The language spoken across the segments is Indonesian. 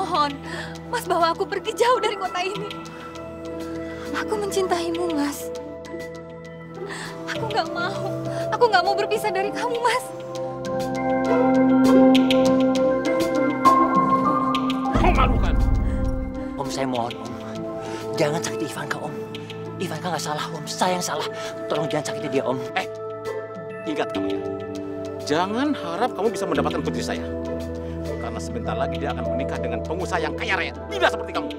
mohon, Mas bawa aku pergi jauh dari kota ini. Aku mencintaimu, Mas. Aku nggak mau berpisah dari kamu, Mas. Memalukan. Om, saya mohon, Om. Jangan sakiti Ivanka, Om. Ivanka nggak salah, Om. Saya yang salah. Tolong jangan sakiti dia, Om. Ingat kamu ya. Jangan harap kamu bisa mendapatkan putri saya. Karena sebentar lagi dia akan menikah dengan pengusaha yang kaya raya. Tidak seperti kamu.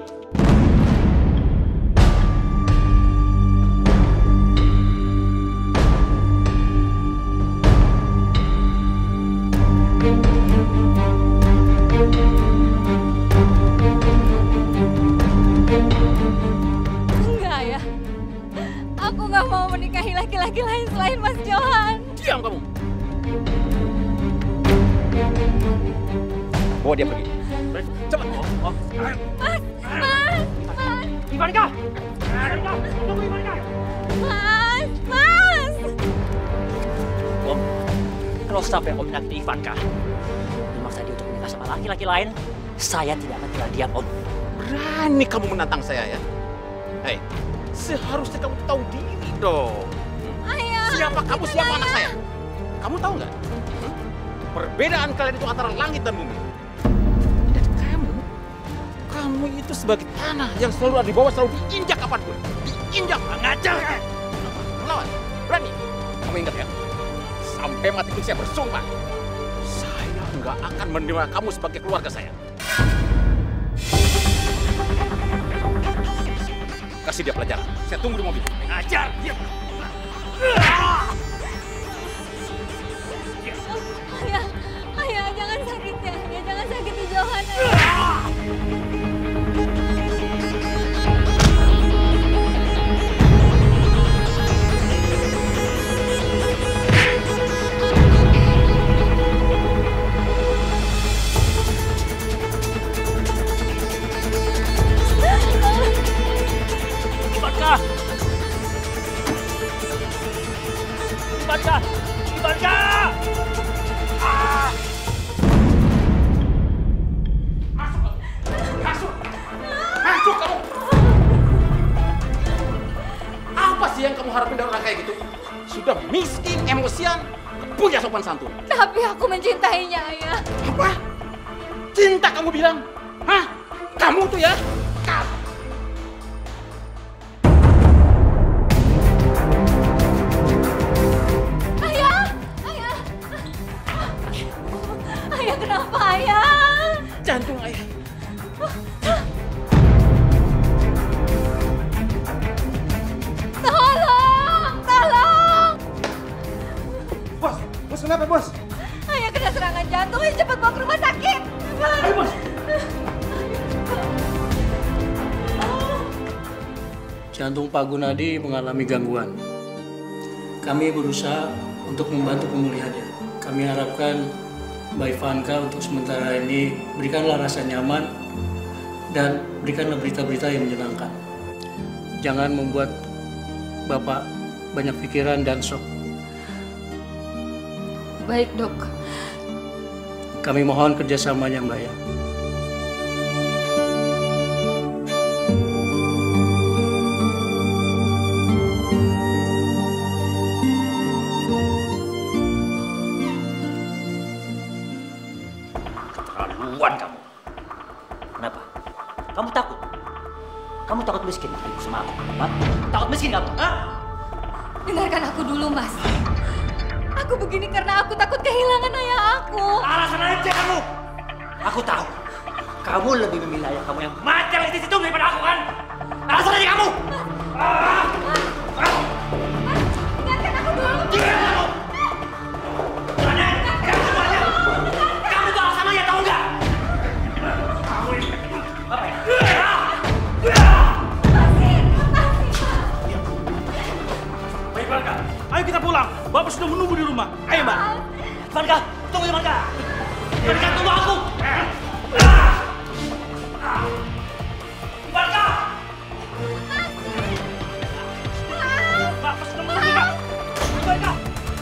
Enggak ya. Aku nggak mau menikahi laki-laki lain selain Mas Johan. Diam kamu. Bawa dia pergi. Cepat. Mas. Ivanka! Tunggu Ivanka. Mas. Om, kalau sampai Om menyakiti Ivanka, memaksa dia untuk menikah sama laki-laki lain, saya tidak akan tinggal diam, Om. Berani kamu menantang saya ya? Hei, seharusnya kamu tahu diri dong. Ayah. Siapa kamu, siapa anak saya? Kamu tahu nggak? Perbedaan kalian itu antara langit dan bumi. Dan kamu itu sebagai tanah yang selalu ada di bawah, selalu diinjak apapun. Diinjak, ngajar. Melawan, berani. Kamu ingat ya? Sampai mati pun saya bersumpah. Saya nggak akan menerima kamu sebagai keluarga saya. Kasih dia pelajaran. Saya tunggu di mobil. Ngajar. Diam. Ayah, jangan sakiti Ayah, jangan sakiti Johan, Ayah. Ivanka! Masuk kamu! Apa sih yang kamu harapin dari orang kayak gitu? Sudah miskin, emosian, punya sopan santun. Tapi aku mencintainya, Ayah. Apa? Cinta kamu bilang? Hah? Kamu tuh ya? Ayah, kenapa, Ayah? Jantung ayah. Tolong! Bos kenapa, Bos? Ayah kena serangan jantung, Ayah cepat bawa ke rumah sakit. Ayo, Bos. Jantung Pak Gunadi mengalami gangguan. Kami berusaha untuk membantu pemulihannya. Kami harapkan Mbak Ivanka untuk sementara ini berikanlah rasa nyaman dan berikanlah berita-berita yang menyenangkan. Jangan membuat Bapak banyak pikiran dan shock. Baik, Dok. Kami mohon kerjasamanya, Mbak ya. Keterlaluan kamu. Kenapa? Kamu takut? Kamu takut miskin ibu sama aku? Hah? Takut miskin kamu? Hah? Dengarkan aku dulu, Mas. Aku begini karena aku takut kehilangan ayah aku. Alasan aja kamu. Aku tahu. Kamu lebih memilih ayah kamu yang mati di situ daripada aku kan? Alasan aja kamu. Dengarkan aku dulu. Diam kamu. Raden, kamu semuanya. Kamu tuh alasan aja tahu nggak? Kamu ini apa ya? Baik, Ivanka. Ayo kita pulang. Bapak sudah menunggu di rumah. Ayo, Mbak. Ivanka, tunggu Ivanka. Ivanka, tunggu aku. Ivanka! Bapak sudah menunggu, Pak. Ivanka!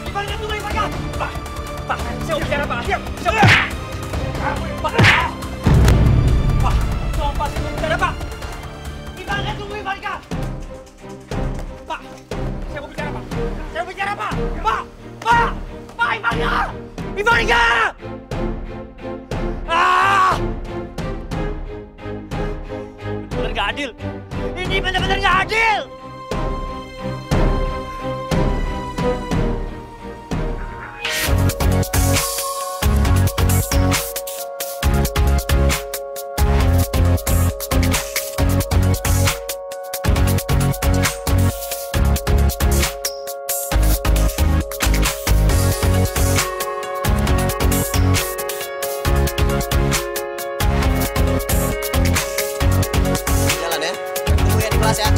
Ivanka, tunggu Ivanka! Pak, saya mau bicara, Pak. Siap. Pak! Pak! benar-benar nggak adil. Ini benar-benar nggak adil. Jalan ya. Tunggu ya di kelas ya.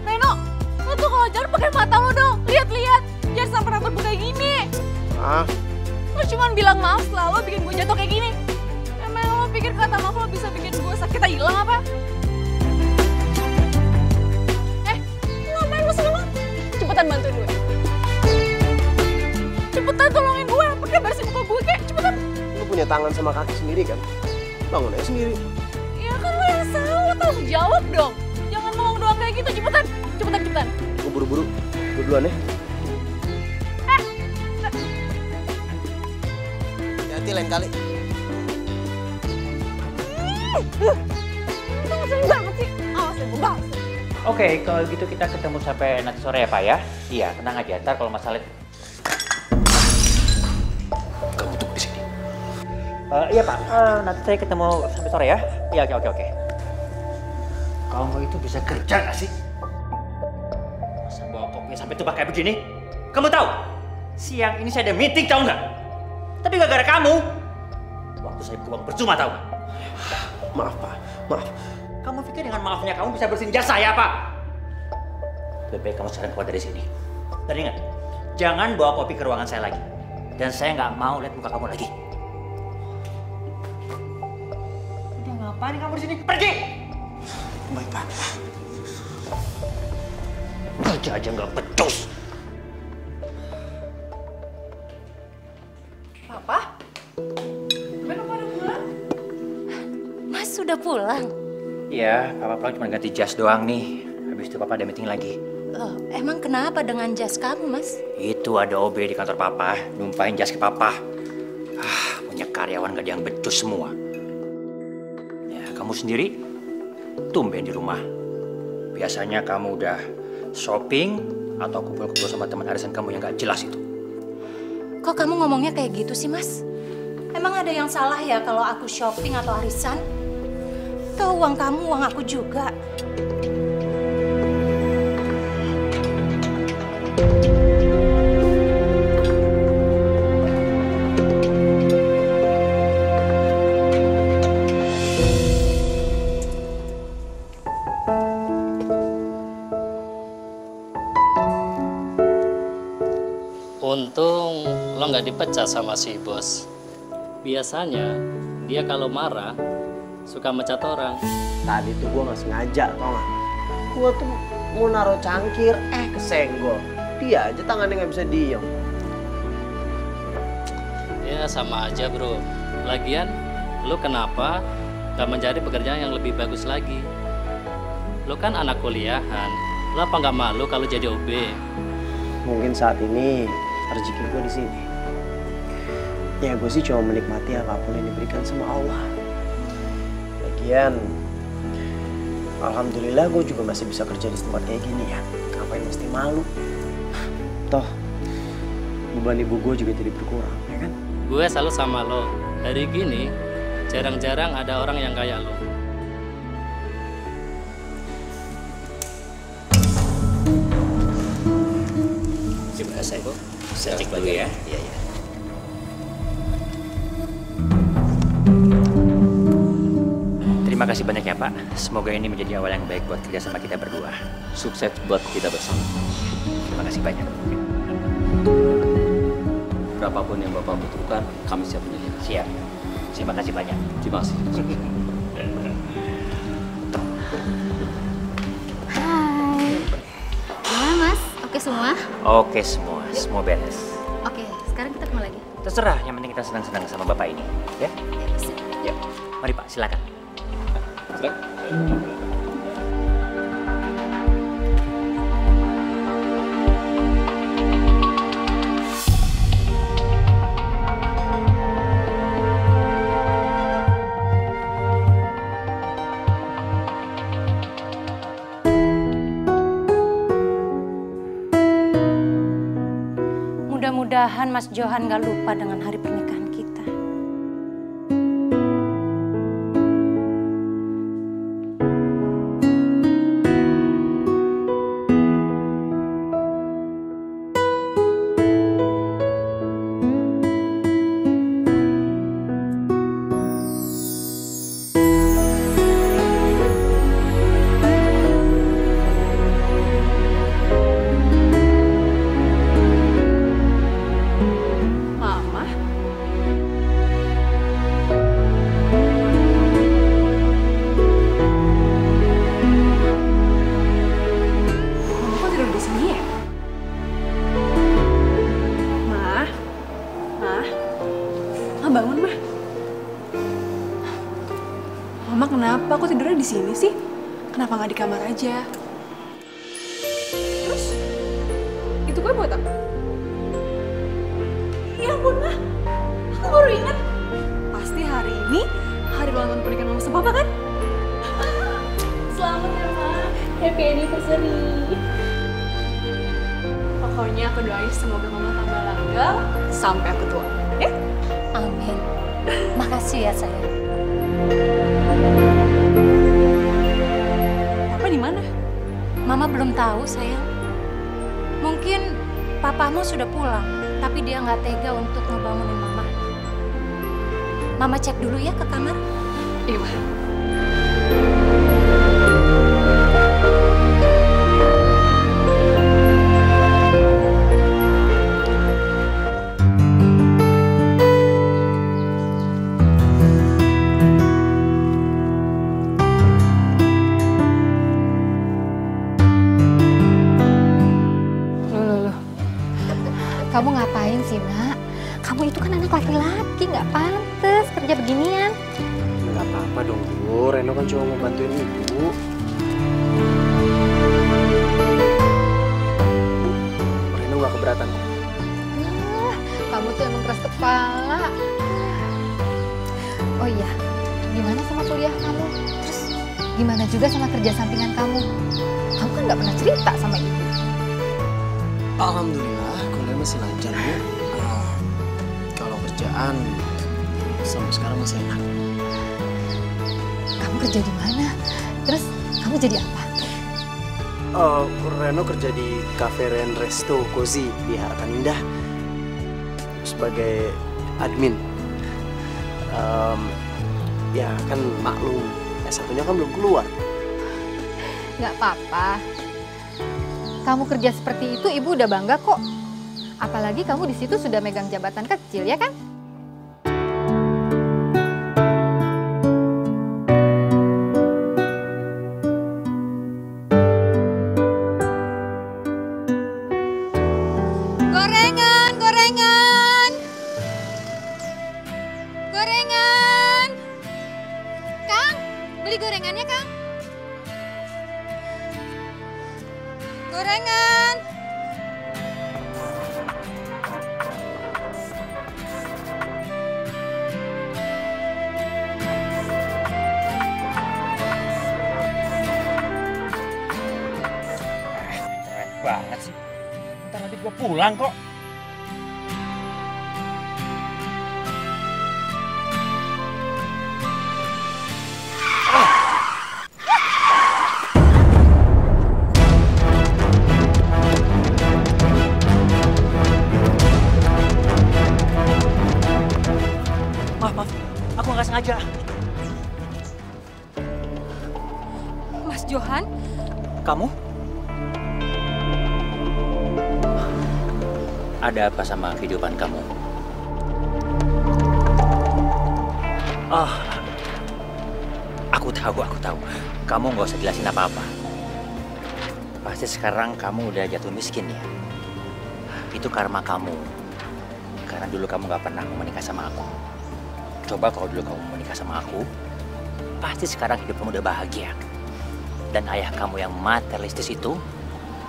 Reno, lo tuh kalau jalan pakai mata lo dong. Lihat-lihat, jangan sampai rambut gue kayak gini. Lo cuma bilang maaf selalu bikin gue jatuh kayak gini. Emang lo pikir kata maaf lo bisa bikin gue sakitnya hilang apa? Lo ngapain lo sama? Cepetan bantuin gue. Cepetan tolongin gue, pakai bersihin muka gue kayak cepetan. Lu punya tangan sama kaki sendiri kan? Bangun aja sendiri. Ya kan lo yang salah, lo tanggung jawab dong. Jangan ngomong doang kayak gitu, cepetan. Cepetan. Gue buru-buru. Gue duluan ya. Hati-hati lain kali. Itu ngeselin banget sih. Awas ya, gue balas. Oke, kalau gitu kita ketemu sampai nanti sore ya Pak ya. Iya, tenang aja. Ntar kalau masalah Kamu tunggu di sini. iya Pak, nanti saya ketemu sampai sore ya. Iya, oke. Kamu itu bisa kerja gak sih? Masa bawa kopinya sampai tumpah kayak begini? Kamu tahu? Siang ini saya ada meeting, tahu nggak? Tapi gara-gara kamu, waktu saya buang percuma, tahu nggak? Maaf Pak, maaf. Kamu pikir dengan maafnya kamu bisa bersihin jas saya, Pak? Lebih baik kamu sekarang keluar dari sini. Dan ingat, jangan bawa kopi ke ruangan saya lagi. Dan saya nggak mau lihat muka kamu lagi. Udah ngapain kamu di sini? Pergi! Baik Pak. Kerja aja nggak becus. Papa? Papa udah pulang? Mas sudah pulang? Iya, Papa pulang cuma ganti jas doang nih. Habis itu Papa ada meeting lagi. Loh, emang kenapa dengan jas kamu, Mas? Itu ada OB di kantor Papa, numpain jas ke Papa. Punya karyawan gak ada yang becus semua. Ya, kamu sendiri tumben di rumah. Biasanya kamu udah shopping atau kumpul-kumpul sama teman arisan kamu yang gak jelas itu. Kok kamu ngomongnya kayak gitu sih, Mas? Emang ada yang salah ya kalau aku shopping atau arisan? Tuh uang kamu, uang aku juga. Untung lo nggak dipecat sama si bos. Biasanya dia kalau marah suka mecat orang. Tadi tuh gue nggak sengaja, tau gak? Gue tuh mau naruh cangkir, kesenggol. Dia aja tangannya nggak bisa diem. Ya sama aja bro. Lagian lo kenapa nggak mencari pekerjaan yang lebih bagus lagi? Lo kan anak kuliahan. Lo apa nggak malu kalau jadi OB? Mungkin saat ini rezeki gue di sini. Ya gue sih cuma menikmati apapun yang diberikan sama Allah. Lagian, alhamdulillah gue juga masih bisa kerja di tempat kayak gini ya. Ngapain mesti malu? Toh, beban ibu gue juga jadi berkurang, ya kan? Gue selalu sama lo. Hari gini jarang-jarang ada orang yang kayak lo. Coba saya cek dulu ya. Iya. Terima kasih banyak ya Pak. Semoga ini menjadi awal yang baik buat kerjasama kita berdua. Sukses buat kita bersama. Terima kasih banyak. Berapapun yang Bapak butuhkan, kami siap menyediakan. Siap. Terima kasih banyak. Terima kasih. Hai. Gimana Mas? Oke semua? Oke semua beres. Oke, sekarang kita kemana lagi? Terserah, yang penting kita senang-senang sama Bapak ini. Ya? Ya, bisa. Ya. Mari Pak, silakan. Mudah-mudahan Mas Johan gak lupa dengan hari pernikahan kita. Bangun, Mah. Mama kenapa? Kok tidurnya di sini sih? Kenapa nggak di kamar aja? Terus, itu kue buat apa? Ya ampun, Mah. Aku baru ingat. Pasti hari ini hari ulang tahun pernikahan Mama sama Papa kan? Selamat ya, Mah. Happy anniversary. Pokoknya aku doain semoga Mama tambah langgang sampai aku tua. Ya? Amin. Makasih ya sayang. Papa di mana? Mama belum tahu sayang. Mungkin papamu sudah pulang, tapi dia nggak tega untuk ngebangunin Mama. Mama cek dulu ya ke kamar. Iya, Ma. Kamu ngapain sih, Nak? Kamu itu kan anak laki-laki, nggak pantas kerja beginian. Nggak apa-apa dong, Bu. Reno kan cuma mau bantuin Ibu. Reno nggak keberatan kok. Kamu tuh emang keras kepala. Oh iya, gimana sama kuliah kamu? Terus gimana juga sama kerja sampingan kamu? Kamu kan nggak pernah cerita sama Ibu. Alhamdulillah, kuliah masih lancar, Bu. Kalau kerjaan, sampai sekarang masih enak. Kamu kerja di mana? Terus kamu jadi apa? Reno kerja di Cafe Ren Resto Cozy di Harapan Indah sebagai admin. Ya kan maklum, S1-nya kan belum keluar. Nggak apa-apa. Kamu kerja seperti itu, Ibu udah bangga kok. Apalagi kamu di situ sudah megang jabatan kecil, ya kan? Gorengan, gorengan. Gorengan. Kang, beli gorengannya, Kang. Gorengan. Banget sih. Ntar lagi gua pulang kok. Maaf, aku nggak sengaja. Mas Johan? Kamu? Ada apa sama kehidupan kamu? Aku tahu. Kamu nggak usah jelasin apa-apa. Pasti sekarang kamu udah jatuh miskin ya. Itu karma kamu. Karena dulu kamu nggak pernah mau menikah sama aku. Coba kalau dulu kamu mau menikah sama aku, pasti sekarang hidup kamu udah bahagia. Dan ayah kamu yang materialistis itu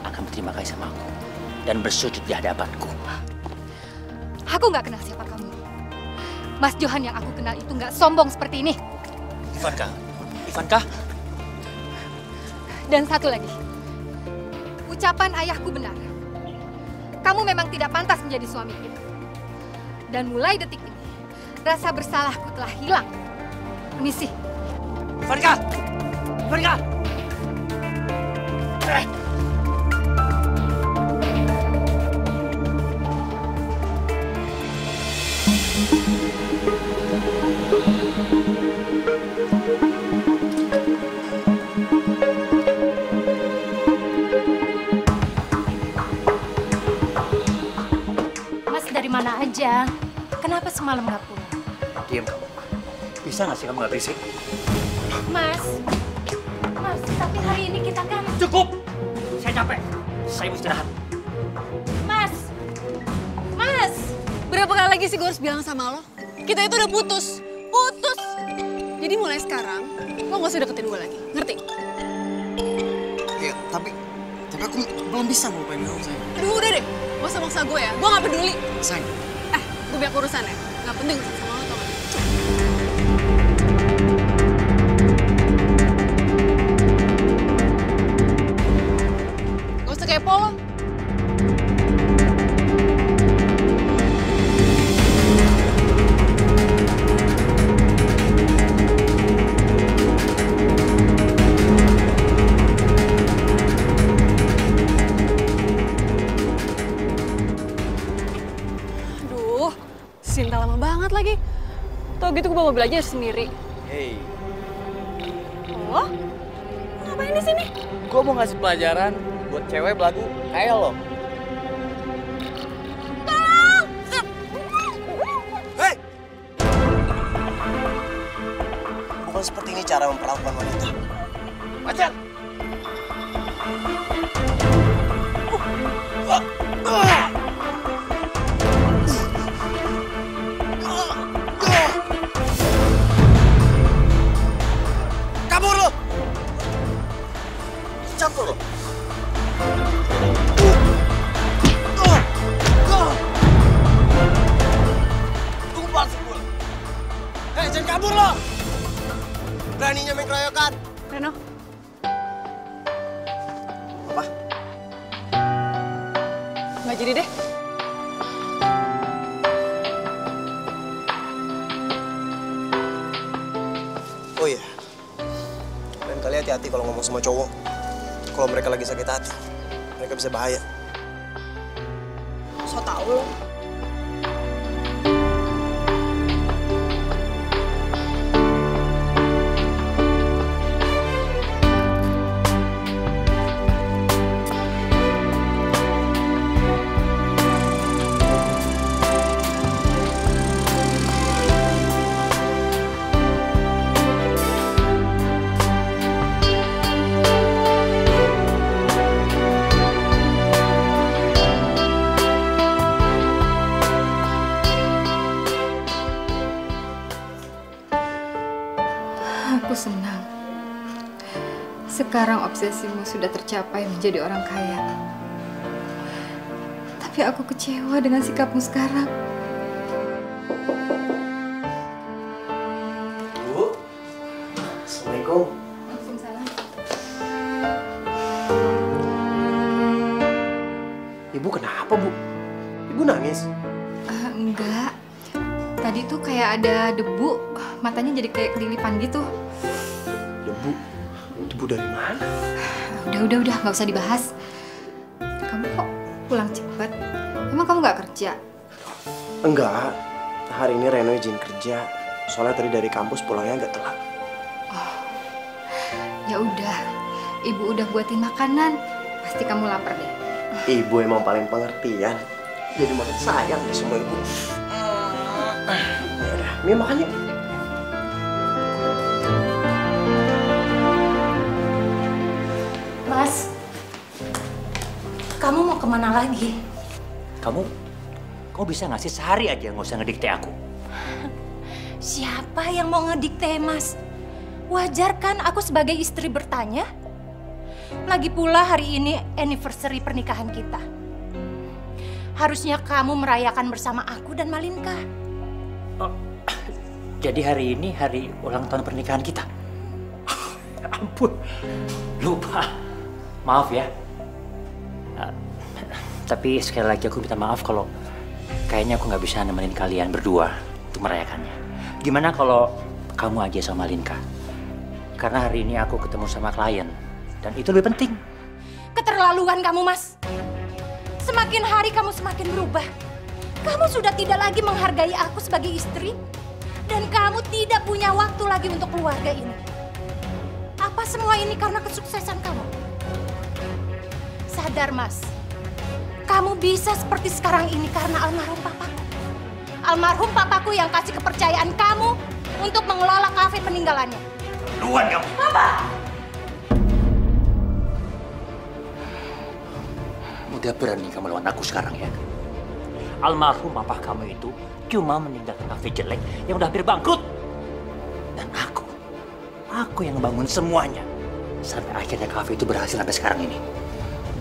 akan berterima kasih sama aku dan bersujud di hadapanku. Aku nggak kenal siapa kamu. Mas Johan yang aku kenal itu nggak sombong seperti ini. Ivanka? Dan satu lagi, ucapan ayahku benar. kamu memang tidak pantas menjadi suamiku. Dan mulai detik ini, rasa bersalahku telah hilang. Permisi. Ivanka! Ivanka! Mas dari mana aja? Kenapa semalam nggak pulang? Diam kamu. Bisa nggak sih kamu nggak berisik? Mas, tapi hari ini kita kan... Cukup! Saya capek. Saya mau istirahat. Mas! Berapa kali lagi sih gue harus bilang sama lo? Kita itu udah putus. Putus! Jadi mulai sekarang, lo gak usah deketin gue lagi. Ngerti? Iya, tapi aku belum bisa ngelupain kamu, sayang. Aduh, udah deh. Gak usah maksa gue ya. Gue gak peduli. Sayang. Gue biar urusan ya. Gak penting sama lo, tau gak? Gak usah kepo lo. Sinta lama banget lagi. Tau gitu gue bawa mobil aja sendiri. Hei, Oh? Ngapain di sini? gue mau ngasih pelajaran buat cewek belagu kayak lo. Tolong! Hei! Bukan seperti ini cara memperlakukan wanita. Pacar! Kabur lo! Campur lo! Tunggu palsu gue. Hei, jangan kabur lo! Beraninya main keroyokan. Reno, Apa? nggak jadi deh. Oh iya. Lain kali hati-hati kalau ngomong sama cowok. Kalau mereka lagi sakit hati, mereka bisa bahaya. So tau lo. Aku senang. Sekarang obsesimu sudah tercapai menjadi orang kaya. Tapi aku kecewa dengan sikapmu sekarang. Bu, Assalamualaikum. Waalaikumsalam. Ibu kenapa, Bu? Ibu nangis? Enggak. Tadi tuh kayak ada debu, matanya jadi kayak kelilipan gitu. Debu? Debu dari mana? Udah, nggak usah dibahas. Kamu kok pulang cepet? Emang kamu nggak kerja? Enggak. Hari ini Reno izin kerja. Soalnya tadi dari kampus pulangnya agak telat. Ya udah, ibu udah buatin makanan. Pasti kamu lapar deh. Ibu emang paling pengertian. Jadi makin sayang deh sama ibu. Yaudah, Mia makan yuk. Mas, kamu mau kemana lagi? Kamu bisa nggak sih sehari aja nggak usah ngedikte aku? Siapa yang mau ngedikte, Mas? Wajar kan aku sebagai istri bertanya? Lagi pula hari ini anniversary pernikahan kita. Harusnya kamu merayakan bersama aku dan Malinka. Oh, jadi hari ini hari ulang tahun pernikahan kita? Ampun, lupa. Maaf ya. Tapi sekali lagi aku minta maaf kalau kayaknya aku nggak bisa nemenin kalian berdua untuk merayakannya. Gimana kalau kamu aja sama Linka? Karena hari ini aku ketemu sama klien dan itu lebih penting. Keterlaluan kamu, Mas. Semakin hari kamu semakin berubah. Kamu sudah tidak lagi menghargai aku sebagai istri dan kamu tidak punya waktu lagi untuk keluarga ini. Apa semua ini karena kesuksesan kamu? Sadar, Mas. Kamu bisa seperti sekarang ini karena almarhum papaku. Almarhum papaku yang kasih kepercayaan kamu untuk mengelola kafe peninggalannya. Luan kamu. Papa! Udah berani kamu lawan aku sekarang ya? Almarhum papa kamu itu cuma meninggalkan kafe jelek yang udah hampir bangkrut. Dan aku yang ngebangun semuanya. Sampai akhirnya kafe itu berhasil sampai sekarang ini.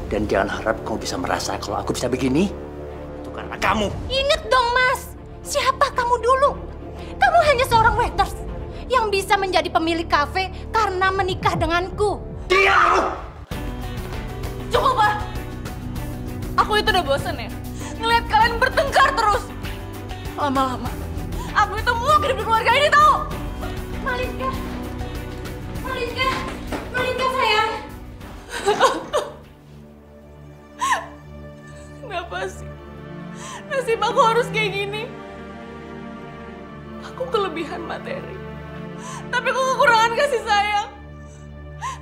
Dan jangan harap kamu bisa merasa kalau aku bisa begini. Itu karena kamu. Ingat dong, Mas. Siapa kamu dulu? Kamu hanya seorang waiters yang bisa menjadi pemilik kafe karena menikah denganku. Diam kamu! Cukup, Pak. Aku itu udah bosen ya. Ngeliat kalian bertengkar terus. Lama-lama, aku itu mau hidup di keluarga ini, tau? Malinka. Malinka. Malinka, sayang. Kenapa sih? Nasib aku harus kayak gini. Aku kelebihan materi. Tapi aku kekurangan kasih sayang.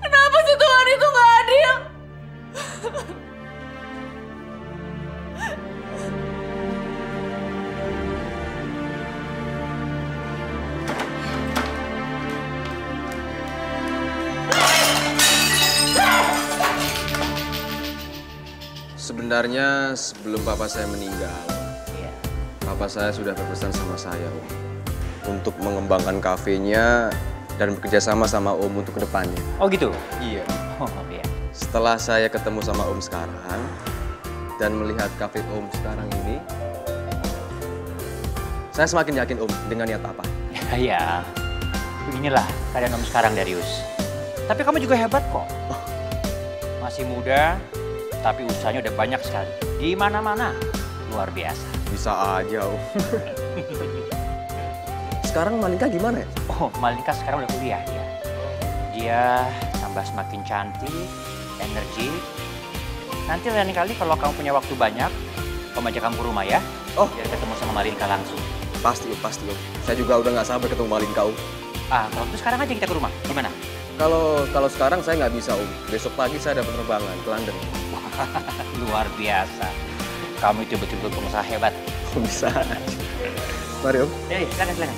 Kenapa sih Tuhan itu gak adil? Sebenarnya sebelum papa saya meninggal, papa saya sudah berpesan sama saya, Om, untuk mengembangkan kafenya dan bekerja sama Om untuk kedepannya. Oh gitu? Iya. Oh iya. Setelah saya ketemu sama Om sekarang dan melihat kafe Om sekarang ini, saya semakin yakin Om dengan niat papa. Ya, beginilah keadaan Om sekarang, Darius. Tapi kamu juga hebat kok. Masih muda, tapi usahanya udah banyak sekali. Di mana-mana, luar biasa. Bisa aja, Om. Sekarang Malinka gimana ya? Oh, Malinka sekarang udah kuliah ya. Dia tambah semakin cantik, energi. Nanti lain kali kalau kamu punya waktu banyak, Om ajak kamu ke rumah ya. Oh, biar ketemu sama Malinka langsung. Pasti Om. Saya juga udah nggak sabar ketemu Malinka, Om. Kalau itu sekarang aja kita ke rumah. Gimana? Kalau sekarang saya nggak bisa, Om. Besok pagi saya ada penerbangan ke London. Luar biasa. Kamu itu betul-betul pengusaha hebat. Bisa. Mari, Om. Silakan.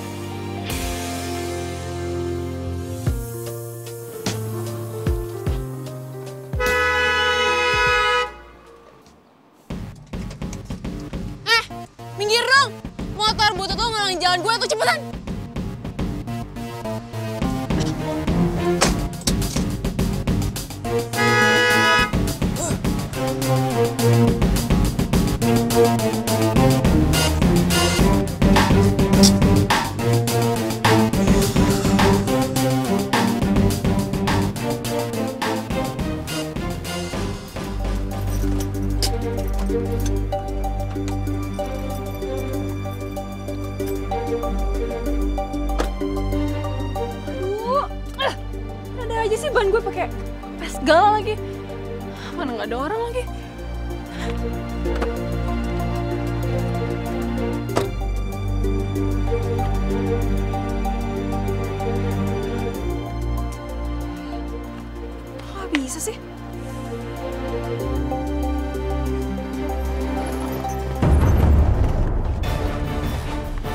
Minggir dong! Motor butut tuh ngalangin jalan gue tuh, cepetan! Ada aja sih ban gue pakai pes segala lagi. Mana nggak ada orang lagi. Kok bisa sih?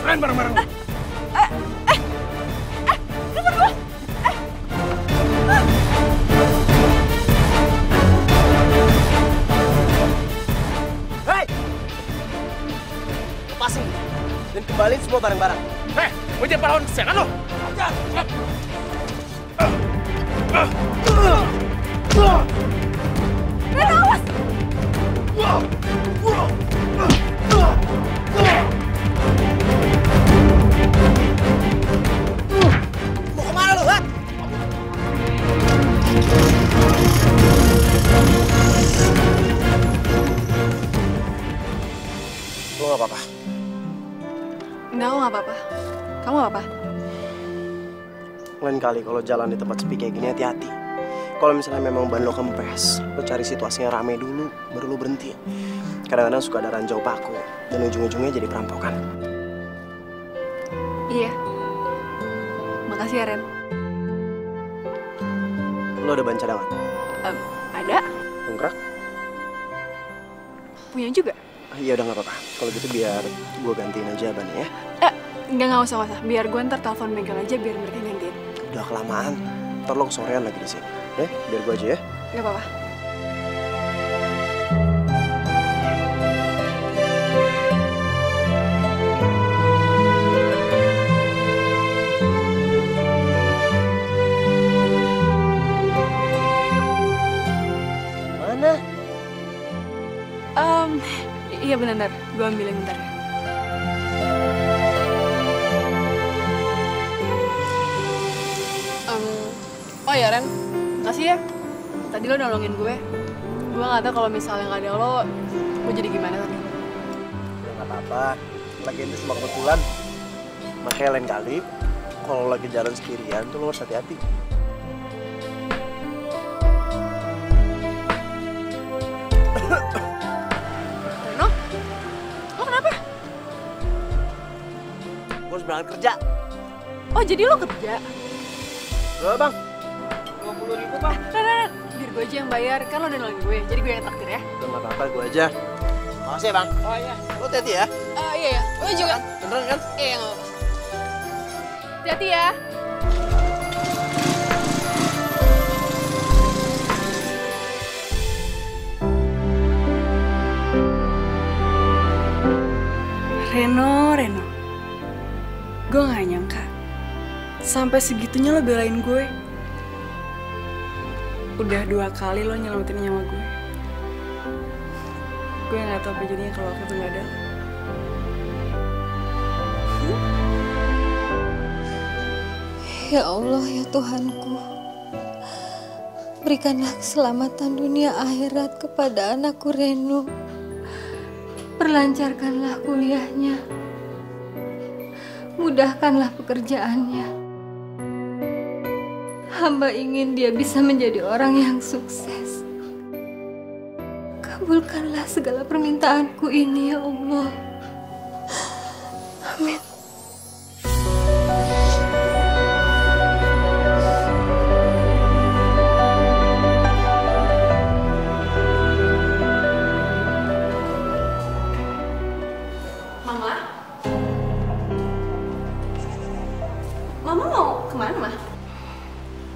Keren bareng-bareng. Lepasin dan kembaliin semua barang-barang. Gue jangan pahlawan kesayangan lo. Ren, awas! Mau kemana lu, ha? nggak apa-apa? Enggak, aku nggak apa-apa. Kamu nggak apa? Lain kali kalau jalan di tempat sepi kayak gini hati-hati. Kalau misalnya memang ban lo kempes, lo cari situasinya rame dulu, baru lo berhenti. Kadang-kadang suka ada ranjau paku, dan ujung-ujungnya jadi perampokan. Iya. Makasih ya, Ren. Lo ada ban cadangan? Ada. Dongkrak? Punya juga. Iya udah nggak apa-apa. Kalau gitu biar gue gantiin aja bannya ya. Nggak usah. Biar gue ntar telepon bengkel aja biar mereka gantiin. Udah kelamaan. Ntar lo kesorean lagi di sini. Biar gue aja ya. Nggak apa-apa. Mana? Iya benar. Gue ambilin bentar ya. Oh ya Ren, makasih ya. Tadi lo nolongin gue. Gue nggak tahu kalau misalnya nggak ada lo, gue jadi gimana tadi. Ya nggak apa-apa. Lagi ini cuma kebetulan. Makanya lain kali, kalau lagi jalan sendirian tuh lo harus hati-hati. Reno, lo kenapa? Gue harus berangkat kerja. Oh jadi lo kerja? Gak bang. 50.000 bang. Ren, biar gue aja yang bayar, kan lo udah nolongin gue, jadi gue yang traktir ya. Udah nggak apa-apa, gue aja. Makasih ya bang. Oh iya. Lo hati-hati ya. Iya. Lo juga. Beneran kan? Iya nggak apa-apa. Hati-hati ya. Reno. Gue gak nyangka. Sampai segitunya lo belain gue. Udah 2 kali lo nyelamatin nyawa gue. Gue gak tau apa jadinya kalau waktu itu gak ada. Ya Allah, ya Tuhanku. Berikanlah keselamatan dunia akhirat kepada anakku Reno. Perlancarkanlah kuliahnya. Mudahkanlah pekerjaannya. Hamba ingin dia bisa menjadi orang yang sukses. Kabulkanlah segala permintaanku ini, ya Allah. Amin.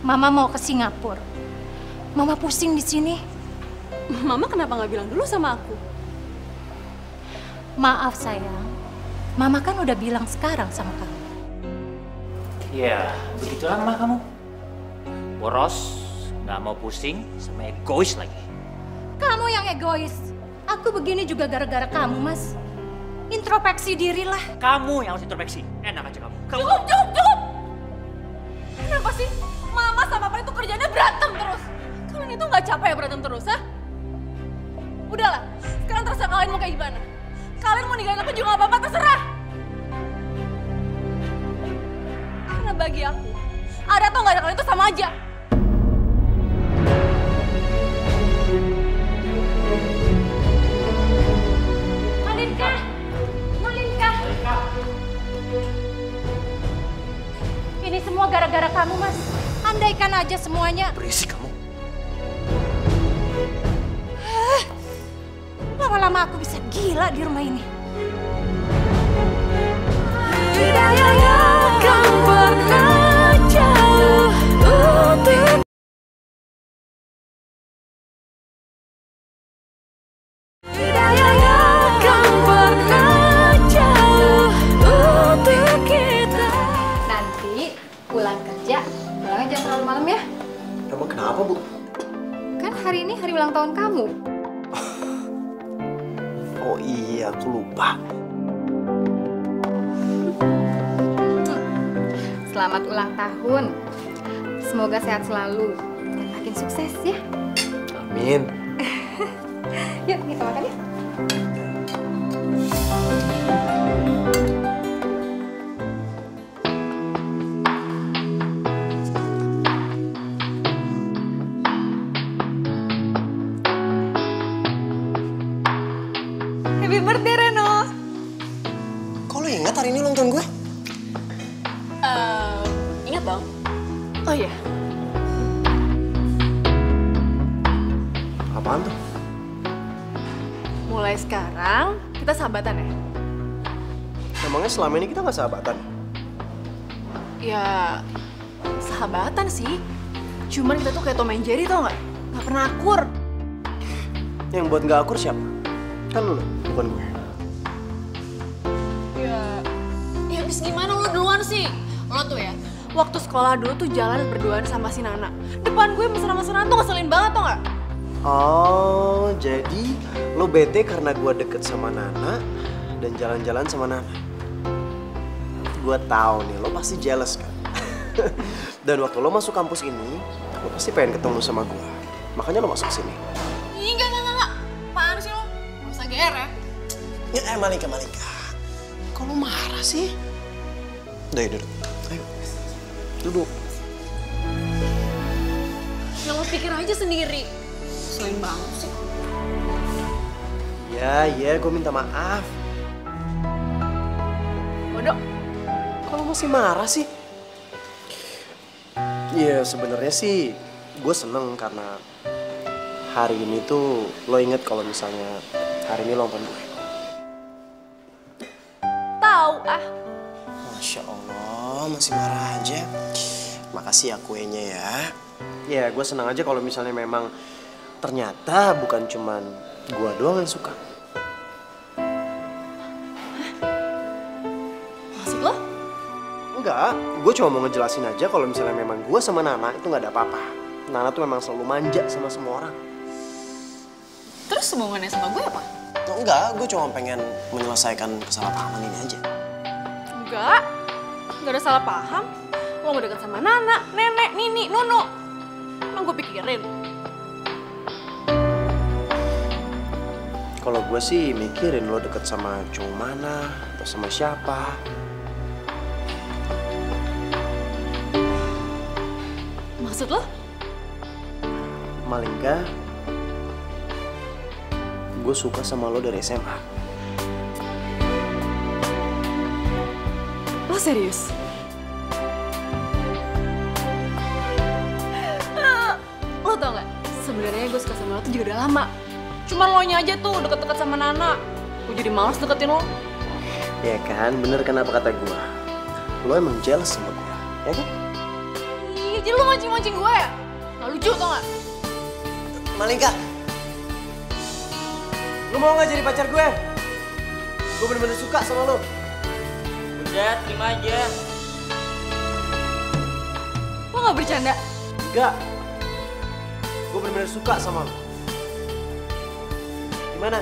Mama mau ke Singapura. Mama pusing di sini. Mama kenapa nggak bilang dulu sama aku? Maaf sayang, Mama kan udah bilang sekarang sama kamu. Ya, begitulah mama kamu. Boros, nggak mau pusing, sama egois lagi. Kamu yang egois. Aku begini juga gara-gara kamu, Mas. Introspeksi dirilah. Kamu yang harus introspeksi. Enak aja kamu. Cukup! Kenapa sih? Mama sama Papa itu kerjanya berantem terus. Kalian itu nggak capek ya berantem terus, ha? Udahlah, sekarang terserah kalian mau kayak gimana. Kalian mau ninggalin aku juga nggak apa-apa, terserah. Karena bagi aku, ada atau nggak ada kalian itu sama aja. Malinka. Ini semua gara-gara kamu, Mas. Andaikan aja semuanya. Berisik kamu. Lama-lama aku bisa gila di rumah ini. Hidayahnya kan pernah jauh untuk Hidayahnya kan pernah jauh untuk kita. Nanti pulang kerja, pulangnya jangan terlalu malam ya. Emang kenapa, Bu? Kan hari ini hari ulang tahun kamu. Oh iya, aku lupa. Selamat ulang tahun. Semoga sehat selalu dan makin sukses ya. Amin. Yuk kita makan ya. Happy birthday, Reno. Kok lo ingat hari ini ulang tahun gue? Ingat dong. Oh iya. Apaan tuh? Mulai sekarang kita sahabatan ya? Emangnya selama ini kita nggak sahabatan? Ya, sahabatan sih. Cuman kita tuh kayak Tom and Jerry, tau nggak? Nggak pernah akur. Yang buat nggak akur siapa? Kan lo, bukan gue. Ya habis gimana lo duluan sih? Lo tuh ya, waktu sekolah dulu tuh jalan berduaan sama si Nana. Depan gue mesra-mesraan tuh ngeselin banget, tau nggak? Oh, jadi lo bete karena gue deket sama Nana dan jalan-jalan sama Nana. Gue tahu nih, lo pasti jealous kan? Dan waktu lo masuk kampus ini, lo pasti pengen ketemu sama gue. Makanya lo masuk sini. Ih, enggak. Apaan sih lo? Gak usah GR ya. Ya, Malika. Kok lo marah sih? Udah, duduk. Ayo, duduk. Ya lo pikir aja sendiri. Selain banget sih. Ya, gue minta maaf. Bodoh. Kok lo masih marah sih? Ya, sebenarnya sih gue seneng karena hari ini tuh lo inget kalau misalnya hari ini ulang tahun gue. Tahu ah. Masya Allah, masih marah aja. Makasih ya kuenya ya. Ya, gue senang aja kalau misalnya memang ternyata bukan cuman gue doang yang suka. Maksud lo? Enggak, gue cuma mau ngejelasin aja kalau misalnya memang gue sama Nana itu nggak ada apa-apa. Nana tuh memang selalu manja sama semua orang. Terus hubungannya sama gue apa? Enggak, gue cuma pengen menyelesaikan kesalahpahaman ini aja. Enggak ada salah paham. Lo mau dekat sama Nana, Nenek, Nini, Nunu. Emang gue pikirin. Kalau gue sih mikirin lo deket sama cowok mana atau sama siapa. Maksud lo? Malingga, gue suka sama lo dari SMA. Lo serius? Lo tau gak? Sebenarnya gue suka sama lo tuh juga udah lama. Cuman lo nya aja tuh deket-deket sama Nana. Gue jadi males deketin lo. Ya kan, bener kan apa kata gue. Lo emang jealous sama gue, ya kan? Iya, jadi lo mancing-mancing gue ya? Gak lucu tau gak? Malingga, lo mau gak jadi pacar gue? Gue bener-bener suka sama lo. Udah, terima aja. Lo gak bercanda? Enggak. Gue bener-bener suka sama lo. Gimana?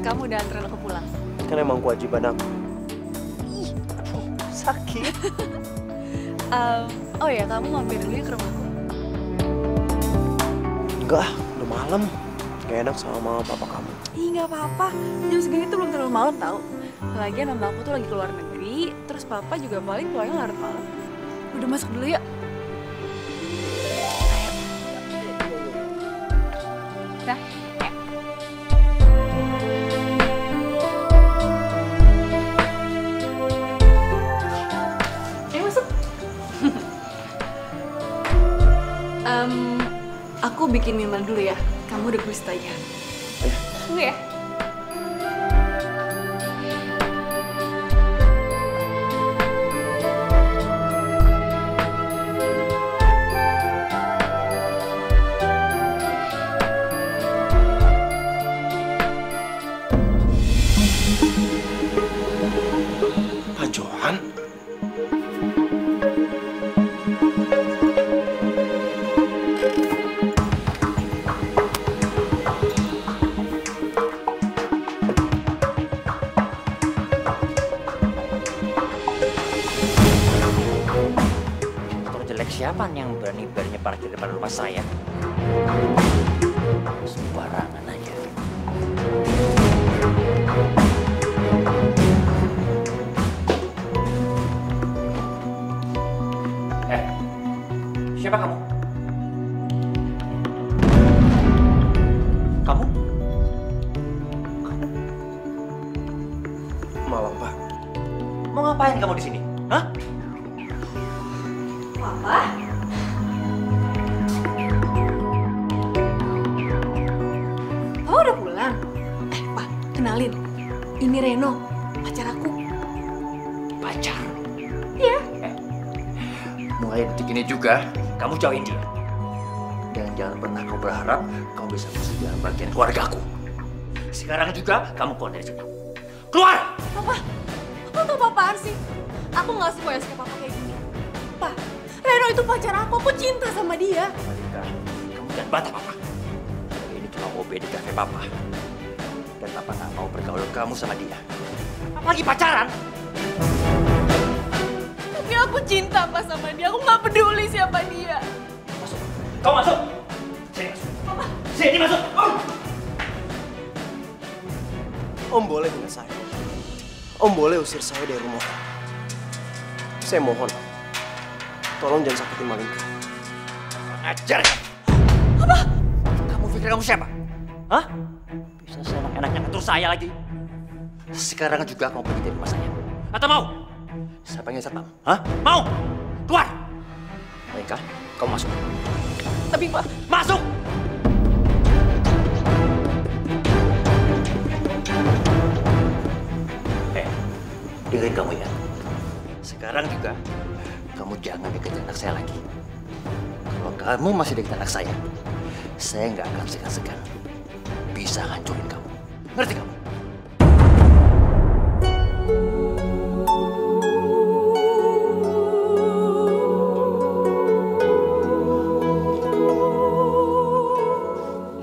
kamu udah anterin aku pulang. Kan emang kewajiban aku. Ih, aduh, sakit. Oh ya, kamu mampir dulu ya ke rumahku. Enggak, udah malam. Gak enak sama mama papa kamu. Ih, nggak apa-apa. Jam segini tuh belum terlalu malam tau. Lagian mama aku tuh lagi keluar negeri, terus papa juga paling pulangnya larut malam. Udah masuk dulu ya. Dah. aku bikin minuman dulu ya. Kamu udah gusto aja. Tunggu ya. Pak Johan? Siapa yang berani-beraninya parkir depan rumah saya? Sembarangan aja. Siapa kamu? Kamu? Malam, Pak. Mau ngapain kamu di sini? Hah? Papa? Kamu udah pulang? Pak, kenalin. Ini Reno, pacar aku. Pacar? Iya. Mulai detik ini juga, kamu jauhin dia. Dan jangan pernah kau berharap kau bisa masuk dalam bagian keluarga aku. Sekarang juga kamu keluar dari sini. Keluar! Papa, kamu tau apaan sih? Aku nggak suka ya sikap papa kayak gini. Pak, Reno itu pacar aku cinta sama dia. Malika, kamu jangan bantah papa. Ini cuma OB di kafe papa. Dan papa nggak mau bergaul kamu sama dia. Apalagi pacaran. Tapi aku cinta Pak sama dia, aku nggak peduli siapa dia. Masuk. Kau masuk. Sini masuk. Papa. Sini masuk. Om boleh hina saya. Om boleh usir saya dari rumah. Saya mohon. Tolong jangan sakitin Malika. Ajar kamu. Apa? Kamu pikir kamu siapa? Hah? Bisa seenak-enaknya ngatur saya lagi. Sekarang juga kamu pergi dari rumah saya. Atau mau? Saya panggil satpam. Hah? Mau? Keluar! Malika, kamu masuk. Tapi Pak... Masuk! Dengerin kamu ya. Sekarang juga kamu jangan deketin anak saya lagi. Kalau kamu masih deketin anak saya nggak akan segan-segan bisa hancurin kamu. Ngerti kamu?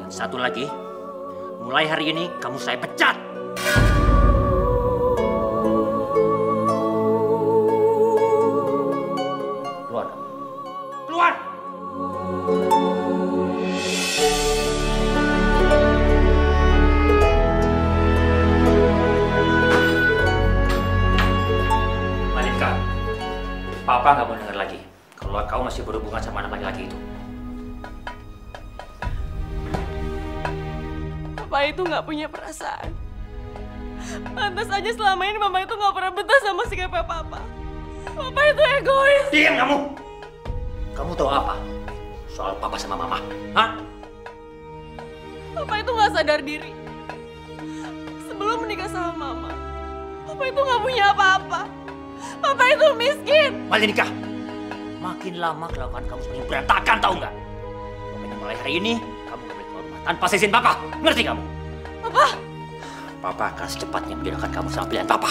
Dan satu lagi, mulai hari ini kamu saya pecat. Papa nggak mau dengar lagi kalau kau masih berhubungan sama anak laki-laki itu. Papa itu nggak punya perasaan. Pantas aja selama ini Mama itu nggak pernah betah sama sikapnya Papa. Papa itu egois. Diam kamu! Kamu tahu apa soal Papa sama Mama? Hah? Papa itu nggak sadar diri. Sebelum menikah sama Mama, Papa itu nggak punya apa-apa. Papa itu miskin. Malika, makin lama kelakuan kamu semakin berantakan, tahu nggak? Pokoknya mulai hari ini kamu nggak boleh keluar rumah tanpa izin Papa. Ngerti kamu? Papa. Papa akan secepatnya menjodohkan kamu sama pilihan Papa.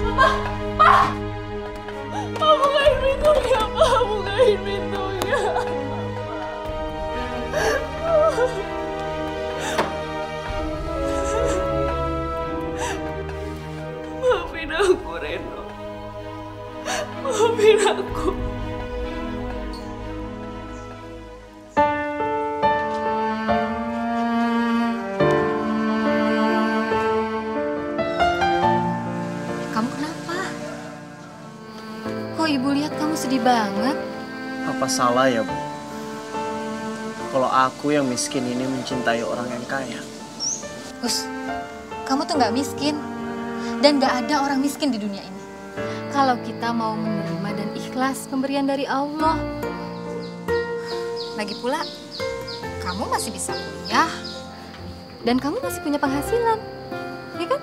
Papa, Pak. Papa bukain pintunya, Papa bukain pintunya. Maafin aku, Reno. Maafin aku. Kamu kenapa? Kok ibu lihat kamu sedih banget? Apa salah ya, Bu? Kalau aku yang miskin ini mencintai orang yang kaya. Us, kamu tuh nggak miskin. Dan nggak ada orang miskin di dunia ini. kalau kita mau menerima dan ikhlas pemberian dari Allah. Lagi pula, kamu masih bisa kuliah dan kamu masih punya penghasilan, ya kan?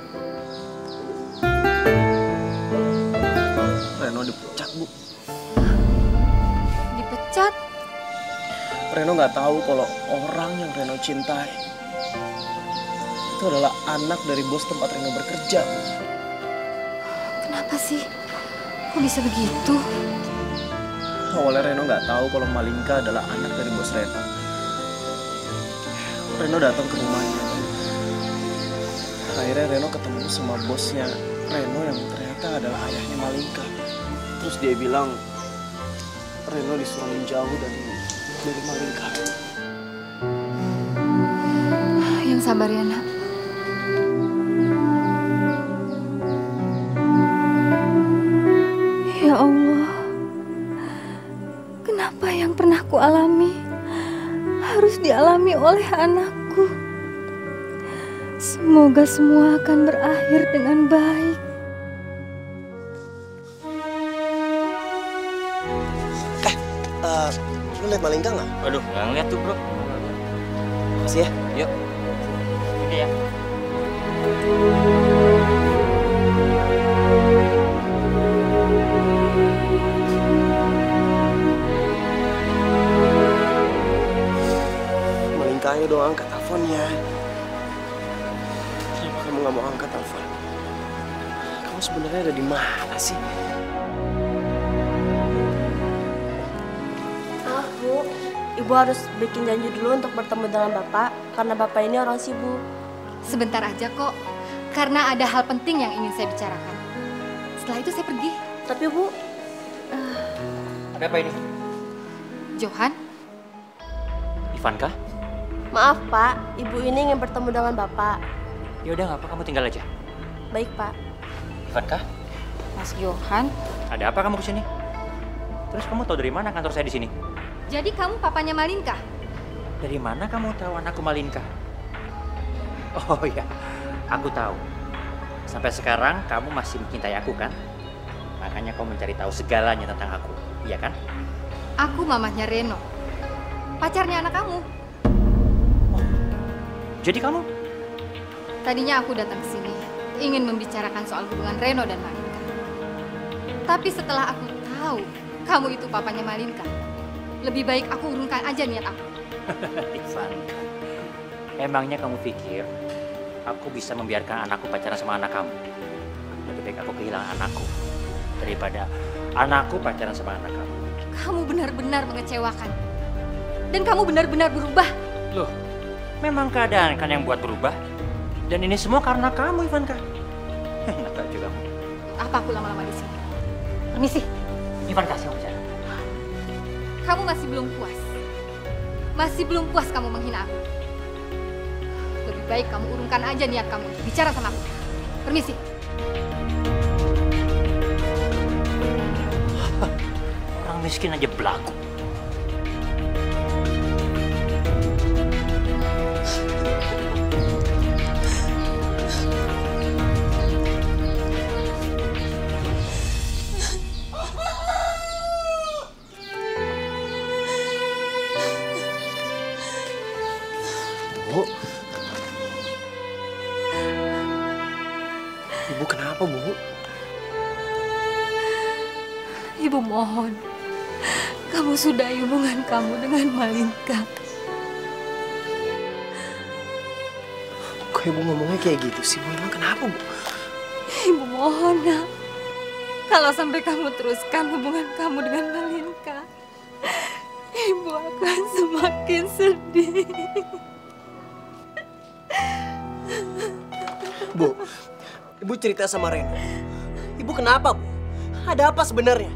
Reno dipecat, Bu. Dipecat? Reno nggak tahu kalau orang yang Reno cintai itu adalah anak dari bos tempat Reno bekerja, Bu. Kenapa sih? Kok bisa begitu? Awalnya Reno nggak tahu kalau Malinka adalah anak dari bos Reno. Reno datang ke rumahnya. Akhirnya Reno ketemu sama bosnya Reno yang ternyata adalah ayahnya Malinka. Terus dia bilang Reno disuruh menjauh dari Malinka. Yang sabar ya, Nak. Ya Allah, kenapa yang pernah ku alami harus dialami oleh anakku? Semoga semua akan berakhir dengan baik. Lu liat Malinka nggak? Aduh, nggak ngeliat tuh, Bro. Makasih ya. Yuk. Ini ya. Malinka, ayo dong angkat teleponnya. Kenapa kamu nggak mau angkat telepon? Kamu sebenarnya ada di mana sih? Bu, Ibu harus bikin janji dulu untuk bertemu dengan Bapak, karena Bapak ini orang sibuk. Sebentar aja kok, karena ada hal penting yang ingin saya bicarakan. Setelah itu saya pergi. Tapi Bu... Ada apa ini? Johan? Ivanka? Maaf Pak, Ibu ini ingin bertemu dengan Bapak. Ya udah, nggak apa, kamu tinggal aja. Baik Pak. Ivanka? Mas Johan? Ada apa kamu kesini? Terus kamu tahu dari mana kantor saya di sini? Jadi kamu papanya Malinka? Dari mana kamu tahu anakku Malinka? Oh ya, aku tahu. Sampai sekarang kamu masih mencintai aku kan? Makanya kamu mencari tahu segalanya tentang aku, iya kan? Aku mamahnya Reno, pacarnya anak kamu. Oh, jadi kamu? Tadinya aku datang ke sini ingin membicarakan soal hubungan Reno dan Malinka. Tapi setelah aku tahu kamu itu papanya Malinka, lebih baik aku urungkan aja niat aku. Ivanka, emangnya kamu pikir aku bisa membiarkan anakku pacaran sama anak kamu? Lebih baik aku kehilangan anakku daripada anakku pacaran sama anak kamu. Kamu benar-benar mengecewakan. Dan kamu benar-benar berubah. Loh, memang keadaan kan yang buat berubah. Dan ini semua karena kamu, Ivanka. Enak aja kamu. Apa aku lama-lama di sini? Permisi. Ivanka, siapa bicara? Kamu masih belum puas. Masih belum puas kamu menghina aku. Lebih baik kamu urungkan aja niat kamu untuk bicara sama aku. Permisi. Orang miskin aja belagu. Bu, Ibu kenapa, Bu? Ibu mohon, kamu sudahi hubungan kamu dengan Malinka. Kok Ibu ngomongnya kayak gitu sih, Bu? Emang kenapa, Bu? Ibu mohon, Nak. Kalau sampai kamu teruskan hubungan kamu dengan Malinka, Ibu akan semakin sedih. Bu, Ibu cerita sama Reno. Ibu kenapa, Bu? Ada apa sebenarnya?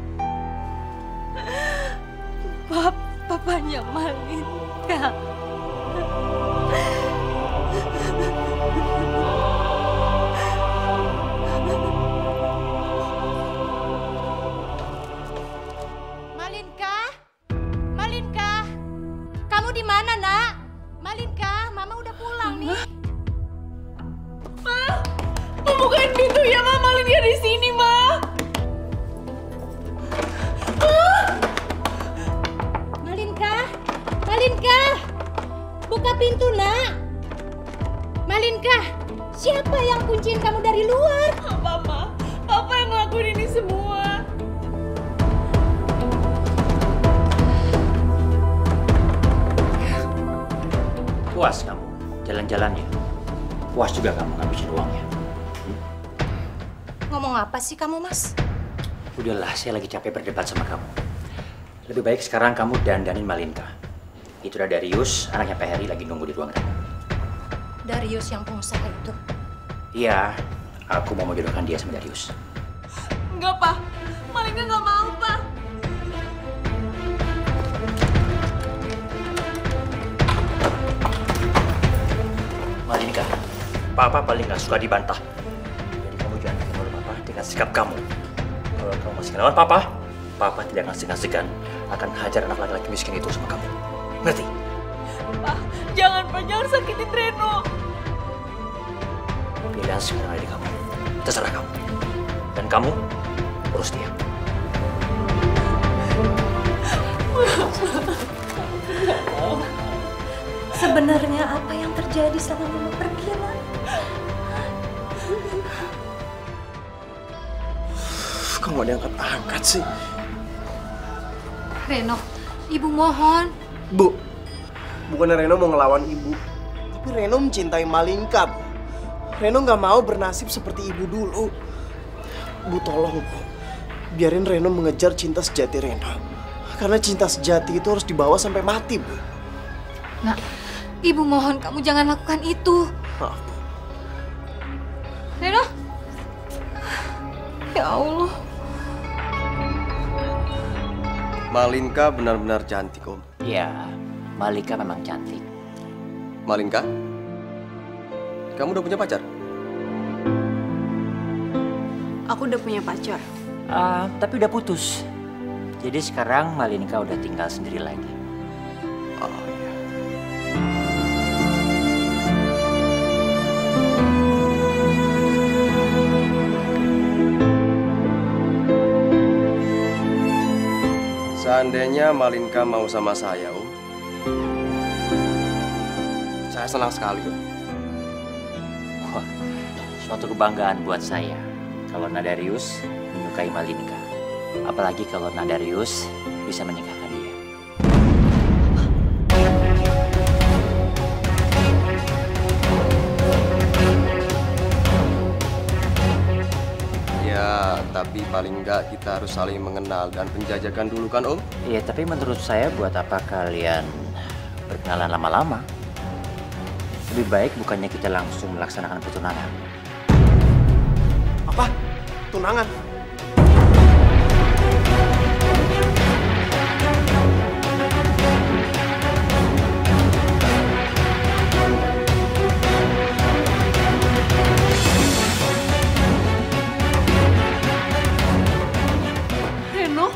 Papanya Malinka. Malinka? Malinka? Kamu di mana, Nak? Malinka, Mama udah pulang nih. Ma, bukain pintunya, Ma. Malinka di sini, Ma. pintu, Nak. Malinka, siapa yang kunciin kamu dari luar? Mama, Papa yang ngelakuin ini semua. Puas kamu jalan-jalannya? Puas juga kamu ngabisin uangnya? Ngomong apa sih kamu, Mas? Udahlah, saya lagi capek berdebat sama kamu. Lebih baik sekarang kamu dandanin Malinka. Itu udah Darius, anaknya Pak Heri lagi nunggu di ruang tamu. Darius yang pengusaha itu? Iya, aku mau menjodohkan dia sama Darius. Enggak, Pak. Malinka nggak mau, Pak. Malinka, Papa paling nggak suka dibantah. Jadi kamu jangan bikin malu Papa dengan sikap kamu. Kalau kamu masih ngelawan Papa, Papa tidak akan segan-segan akan hajar anak laki-laki miskin itu sama kamu. Ngerti? Pak, jangan, Pak. Jangan sakitin Reno. Pilihan sekarang ada di kamu. Terserah kamu. Dan kamu urus dia. Sebenarnya apa yang terjadi selama Mama pergi, Ma? Kok nggak diangkat-angkat sih? Reno, Ibu mohon. Bu, bukannya Reno mau ngelawan ibu, tapi Reno mencintai Malinka, Bu. Reno nggak mau bernasib seperti ibu dulu. Bu, tolong, Bu. Biarin Reno mengejar cinta sejati Reno. Karena cinta sejati itu harus dibawa sampai mati, Bu. Nak, Ibu mohon kamu jangan lakukan itu. Maaf, Bu. Reno. Ya Allah. Malinka benar-benar cantik, Om. Iya, Malinka memang cantik. Malinka, kamu udah punya pacar? Aku udah punya pacar. Tapi udah putus. Jadi sekarang Malinka udah tinggal sendiri lagi. Oh iya. Seandainya Malinka mau sama saya, Om, saya senang sekali, Om. Wah, suatu kebanggaan buat saya kalau Nadarius menyukai Malinka. Apalagi kalau Nadarius bisa menikahkan dia. Ya, tapi paling enggak kita harus saling mengenal dan penjajakan dulu kan, Om? Iya, tapi menurut saya buat apa kalian berkenalan lama-lama? Lebih baik bukannya kita langsung melaksanakan pertunangan. Apa? Tunangan? Reno?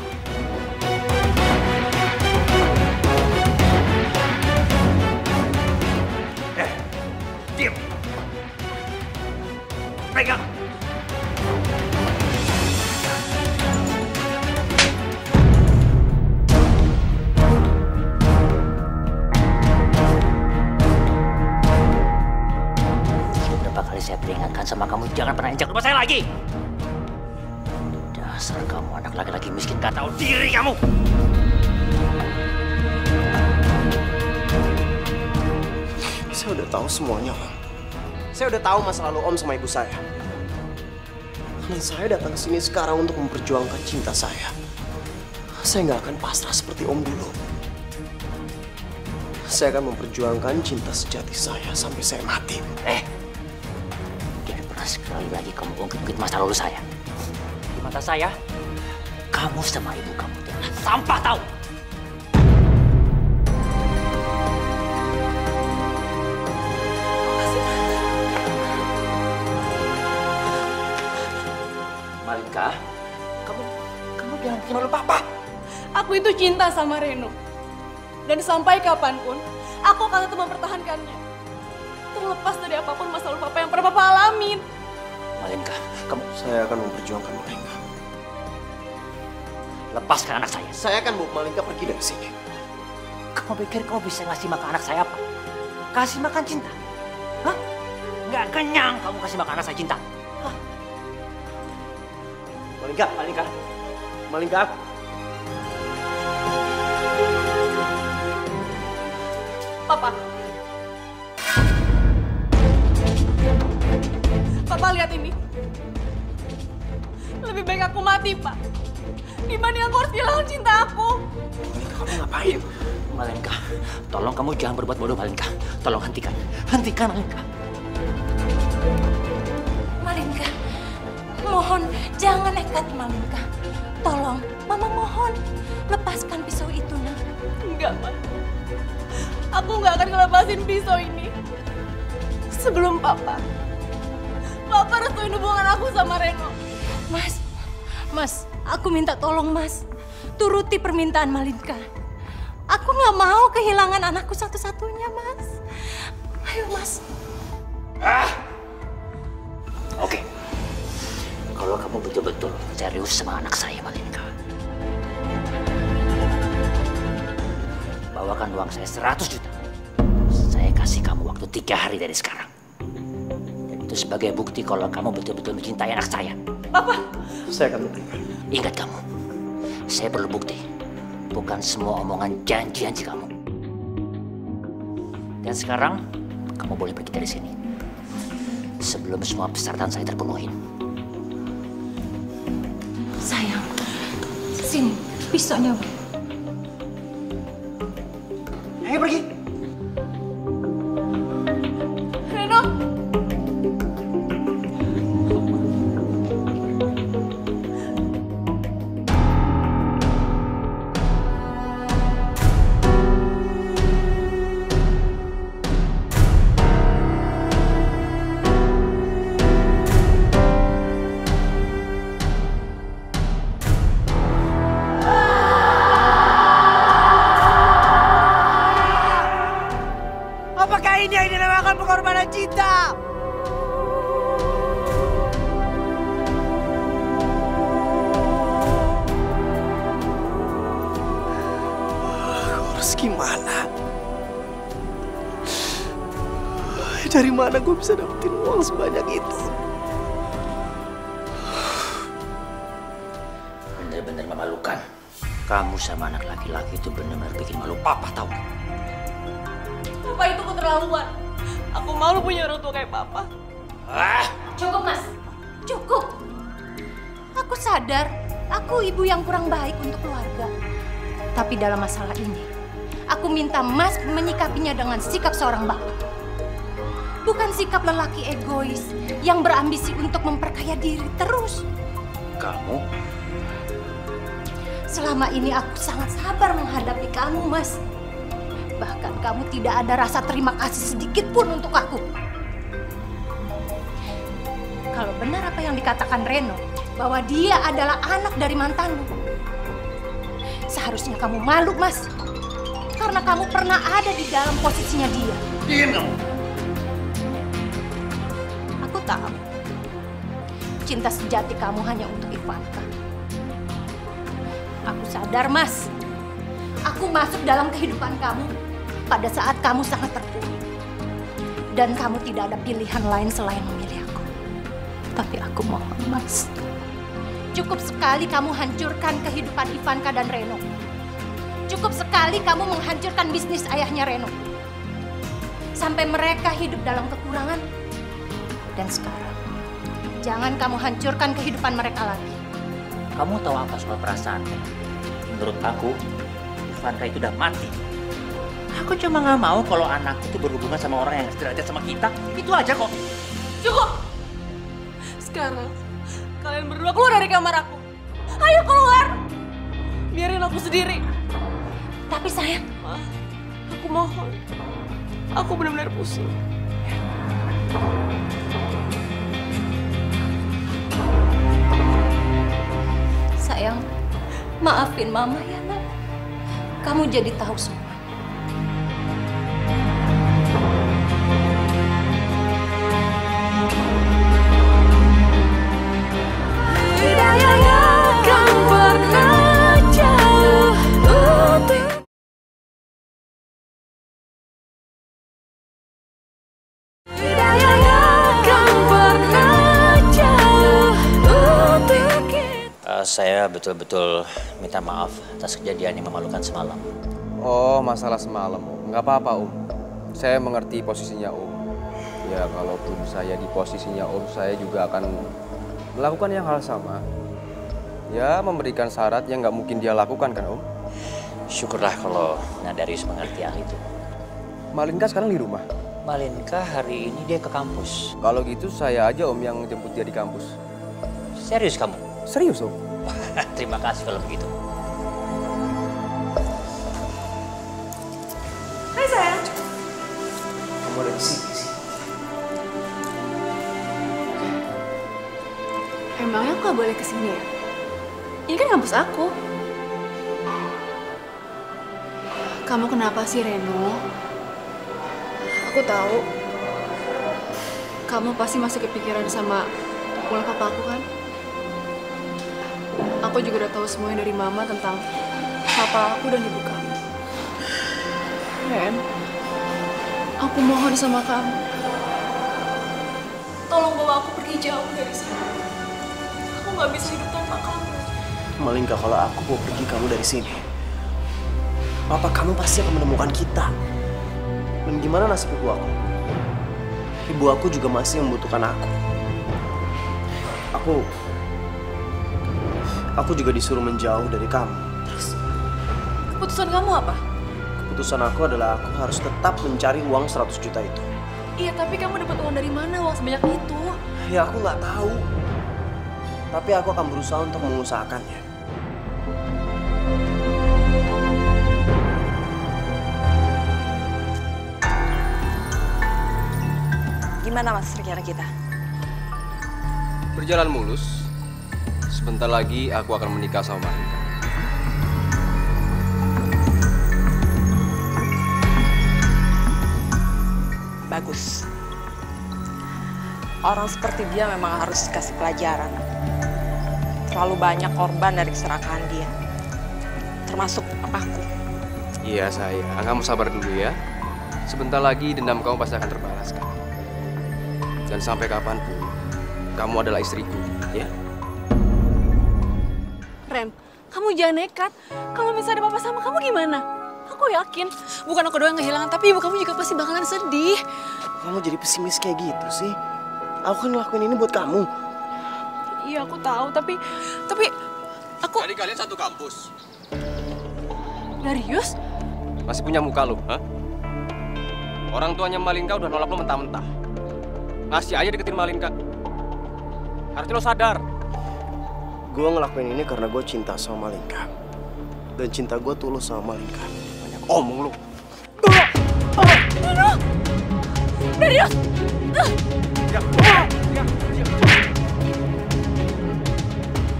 Diam! Pegang! Berapa kali saya peringatkan sama kamu, jangan pernah injak rumah saya lagi! Dasar kamu anak laki-laki miskin, gak tahu diri kamu! Saya udah tahu semuanya, Om. Saya udah tahu masa lalu Om sama ibu saya. Dan saya datang ke sini sekarang untuk memperjuangkan cinta saya. Saya nggak akan pasrah seperti Om dulu. Saya akan memperjuangkan cinta sejati saya sampai saya mati. Jangan pernah sekali lagi kamu ungkit-ungkit masa lalu saya. Di mata saya, kamu sama ibu kamu itu adalah sampah, tahu? Malinka, kamu jangan bikin malu Papa. Aku itu cinta sama Reno. Dan sampai kapanpun, aku akan tetap mempertahankannya. Terlepas dari apapun masa lalu Papa yang pernah Papa alamin. Malinka, kamu... Saya akan memperjuangkan Malinka. Lepaskan anak saya. Saya akan bawa Malinka pergi dari sini. Kamu pikir kamu bisa ngasih makan anak saya apa? Kasih makan cinta? Hah? Nggak kenyang kamu kasih makan rasa cinta? Hah? Malingka, Malingka, Malingka. Papa. Papa lihat ini. Lebih baik aku mati, Pak. Dibanding aku harus kehilangan cinta aku. Kamu ngapain? Malingka, tolong kamu jangan berbuat bodoh, Malingka. Tolong hentikan. Hentikan, Malingka. Malingka, mohon jangan nekat, Malingka. Tolong, Mama mohon. Lepaskan pisau itu, nak. Enggak, Pak. Aku nggak akan ngelepasin pisau ini. Sebelum Papa restuin hubungan aku sama Reno. Mas, aku minta tolong, Mas. Turuti permintaan Malingka. Aku nggak mau kehilangan anakku satu-satunya, Mas. Ayo, Mas. Oke. Kalau kamu betul-betul serius sama anak saya, Malingka, bawakan uang saya 100 juta. Saya kasih kamu waktu 3 hari dari sekarang. Dan itu sebagai bukti kalau kamu betul-betul mencintai anak saya. Papa. Saya akan buktikan. Ingat kamu, saya perlu bukti. Bukan semua omongan janji-janji kamu. Dan sekarang, kamu boleh pergi dari sini. Sebelum semua persyaratan saya terpenuhi. Sayang, sini pisaunya. Ayo pergi. Reno. Apakah ini yang dinamakan pengorbanan cinta? Aku harus gimana? Dari mana gue bisa dapetin uang sebanyak itu? Bener-bener memalukan. Kamu sama anak laki-laki itu benar-benar bikin malu Papa, tahu? Papa itu keterlaluan. Aku malu punya orang tua kayak Papa. Cukup, Mas. Cukup. Aku sadar, aku ibu yang kurang baik untuk keluarga. Tapi dalam masalah ini, aku minta Mas menyikapinya dengan sikap seorang bapak. Bukan sikap lelaki egois yang berambisi untuk memperkaya diri terus. Kamu? Selama ini aku sangat sabar menghadapi kamu, Mas. Bahkan kamu tidak ada rasa terima kasih sedikit pun untuk aku. Kalau benar apa yang dikatakan Reno, bahwa dia adalah anak dari mantanmu, seharusnya kamu malu, Mas. Karena kamu pernah ada di dalam posisinya dia. Diam kamu. Aku tahu, cinta sejati kamu hanya untuk Ivanka. Aku sadar, Mas. Aku masuk dalam kehidupan kamu pada saat kamu sangat terpuruk. Dan kamu tidak ada pilihan lain selain memilih aku. Tapi aku mohon, Mas. Cukup sekali kamu hancurkan kehidupan Ivanka dan Reno. Cukup sekali kamu menghancurkan bisnis ayahnya Reno. Sampai mereka hidup dalam kekurangan. Dan sekarang, jangan kamu hancurkan kehidupan mereka lagi. Kamu tahu apa soal perasaan? Menurut aku, Ivanka itu udah mati. Aku cuma nggak mau kalau anakku itu berhubungan sama orang yang sederajat sama kita. Itu aja kok. Cukup! Sekarang, kalian berdua keluar dari kamar aku. Ayo keluar! Biarin aku sendiri. Tapi sayang, aku mohon. Aku benar-benar pusing. sayang, maafin Mama ya, Nak. Kamu jadi tahu semua. Saya betul-betul minta maaf atas kejadian yang memalukan semalam. Oh, masalah semalam, Om. Nggak apa-apa, Om. Saya mengerti posisinya Om. Ya, kalaupun saya di posisinya Om, saya juga akan melakukan yang hal sama. Ya, memberikan syarat yang nggak mungkin dia lakukan kan, Om? Syukurlah kalau Nadarius mengerti hal itu. Malinka sekarang di rumah? Malinka hari ini dia ke kampus. Kalau gitu saya aja Om yang jemput dia di kampus. Serius kamu? Serius, Om. Terima kasih kalau begitu. Hai sayang. Kamu ada di sini sih. Emangnya aku gak boleh kesini ya? Ini kan kampus aku. Kamu kenapa sih, Reno? Aku tahu. Kamu pasti masih kepikiran sama ulah papa aku kan? Aku juga udah tahu semuanya dari mama tentang papa aku dan ibu kamu. Ren, aku mohon sama kamu. Tolong bawa aku pergi jauh dari sini. Aku nggak bisa hidup tanpa kamu. Malinka, kalau aku mau pergi kamu dari sini, papa kamu pasti akan menemukan kita. Dan gimana nasib ibu aku? Ibu aku juga masih membutuhkan aku. Aku juga disuruh menjauh dari kamu. Terus, keputusan kamu apa? Keputusan aku adalah aku harus tetap mencari uang 100 juta itu. Iya, tapi kamu dapat uang dari mana uang sebanyak itu? Ya aku nggak tahu. Tapi aku akan berusaha untuk mengusahakannya. Gimana Mas rencana kita? Berjalan mulus. Sebentar lagi aku akan menikah sama Malinka. Bagus. Orang seperti dia memang harus dikasih pelajaran. Terlalu banyak korban dari keserakahan dia. Termasuk papaku. Iya sayang, kamu sabar dulu ya. Sebentar lagi dendam kamu pasti akan terbalaskan. Dan sampai kapanpun, kamu adalah istriku, ya? Ren, kamu jangan nekat. Kalau misalnya ada papa sama kamu gimana? Aku yakin, bukan aku doang yang kehilangan, tapi ibu kamu juga pasti bakalan sedih. Kamu jadi pesimis kayak gitu sih? Aku kan ngelakuin ini buat kamu. Iya, aku tahu, tapi aku... Jadi kalian satu kampus? Darius? Masih punya muka lu, ha? Orang tuanya Malinka udah nolak lu mentah-mentah. Masih aja deketin Malinka. Harusnya lo sadar. Gue ngelakuin ini karena gue cinta sama Malinka. Dan cinta gue tulus sama Malinka. Banyak omong lu. Darius!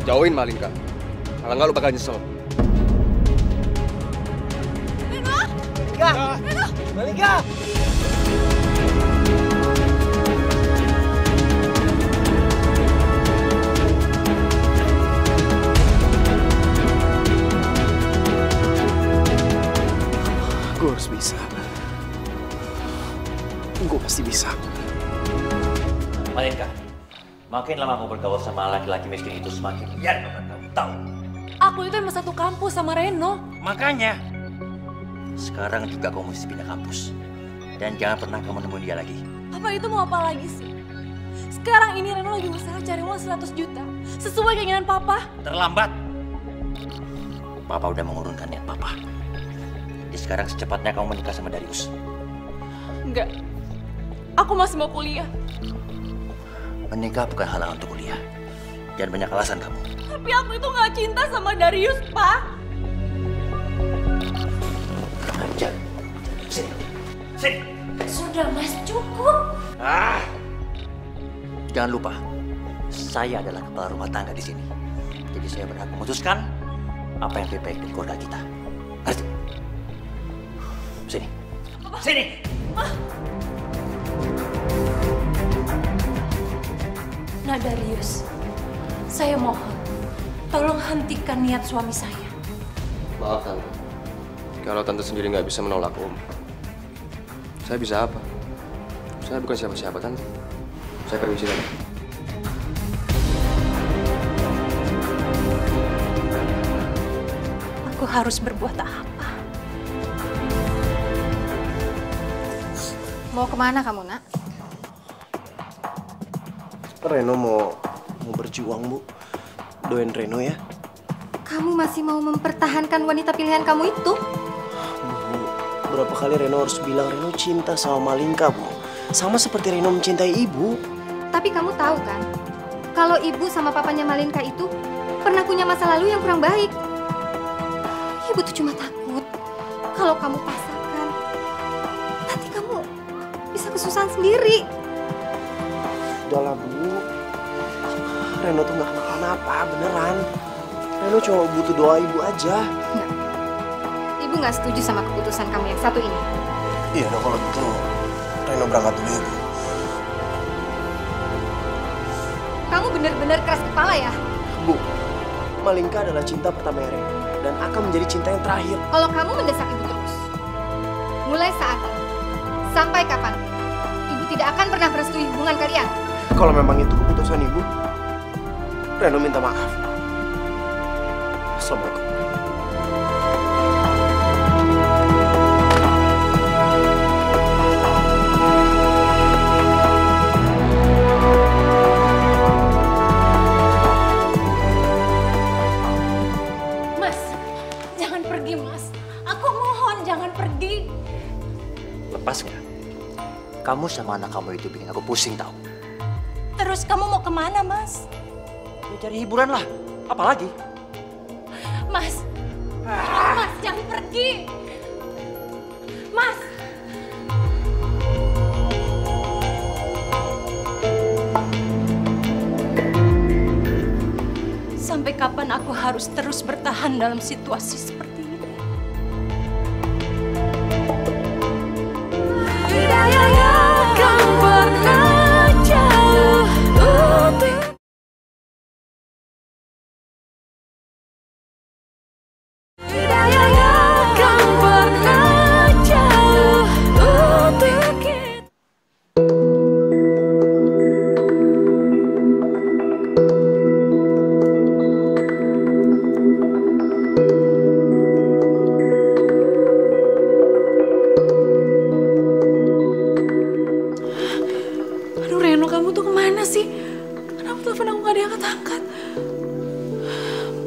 Jauhin Malinka. Kalau nggak lu bakal nyesel. Malinka! Malinka! Gue harus bisa. Gue pasti bisa. Malinka, makin lama kamu bergaul sama laki-laki miskin itu semakin liar kamu tahu. Aku itu emang satu kampus sama Reno. Makanya, sekarang juga kamu mesti pindah kampus. Dan jangan pernah kamu nemuin dia lagi. Papa itu mau apa lagi sih? Sekarang ini Reno lagi berusaha cari uang 100 juta. Sesuai keinginan Papa. Terlambat. Papa udah mengurungkan niat Papa. Jadi sekarang secepatnya kamu menikah sama Darius. Enggak. Aku masih mau kuliah. Menikah bukan halangan untuk kuliah. Jangan banyak alasan kamu. Tapi aku itu gak cinta sama Darius, Pak. Ajar. Sini. Sini. Sudah, Mas. Cukup. Jangan lupa, saya adalah kepala rumah tangga di sini. Jadi saya berhak memutuskan apa yang lebih baik dari keluarga kita. Ngerti? Sini. Sini. Nah, Darius, saya mohon, tolong hentikan niat suami saya. Maaf, Tante. Kalau Tante sendiri nggak bisa menolak Om, saya bisa apa? Saya bukan siapa-siapa, Tante. Saya permisi, Tante. Aku harus berbuat apa? Mau kemana kamu, Nak? Reno mau berjuang, Bu. Doain Reno ya. Kamu masih mau mempertahankan wanita pilihan kamu itu? Bu, berapa kali Reno harus bilang Reno cinta sama Malinka, Bu. Sama seperti Reno mencintai ibu. Tapi kamu tahu kan, kalau ibu sama papanya Malinka itu pernah punya masa lalu yang kurang baik. Ibu tuh cuma takut kalau kamu paksakan, nanti kamu bisa kesusahan sendiri. Udahlah, Bu. Reno tuh gak kenapa-napa, beneran. Reno cuma butuh doa ibu aja. Nggak. Ibu nggak setuju sama keputusan kamu yang satu ini. Iya, nah kalau gitu Reno berangkat dulu ya, Bu. Kamu benar-benar keras kepala ya? Bu, Malinka adalah cinta pertama Reno dan akan menjadi cinta yang terakhir. Kalau kamu mendesak ibu terus, mulai saat ini sampai kapan, ibu tidak akan pernah merestui hubungan kalian. Kalau memang itu keputusan ibu, Reno minta maaf. Assalamualaikum. Mas, jangan pergi, Mas. Aku mohon jangan pergi. Lepas nggak? Kamu sama anak kamu itu bikin aku pusing tahu. Terus kamu mau kemana, Mas? Ya cari hiburan lah. Apalagi? Mas, Mas jangan pergi. Mas. Sampai kapan aku harus terus bertahan dalam situasi seperti ini? Tidak akan pernah jauh untuk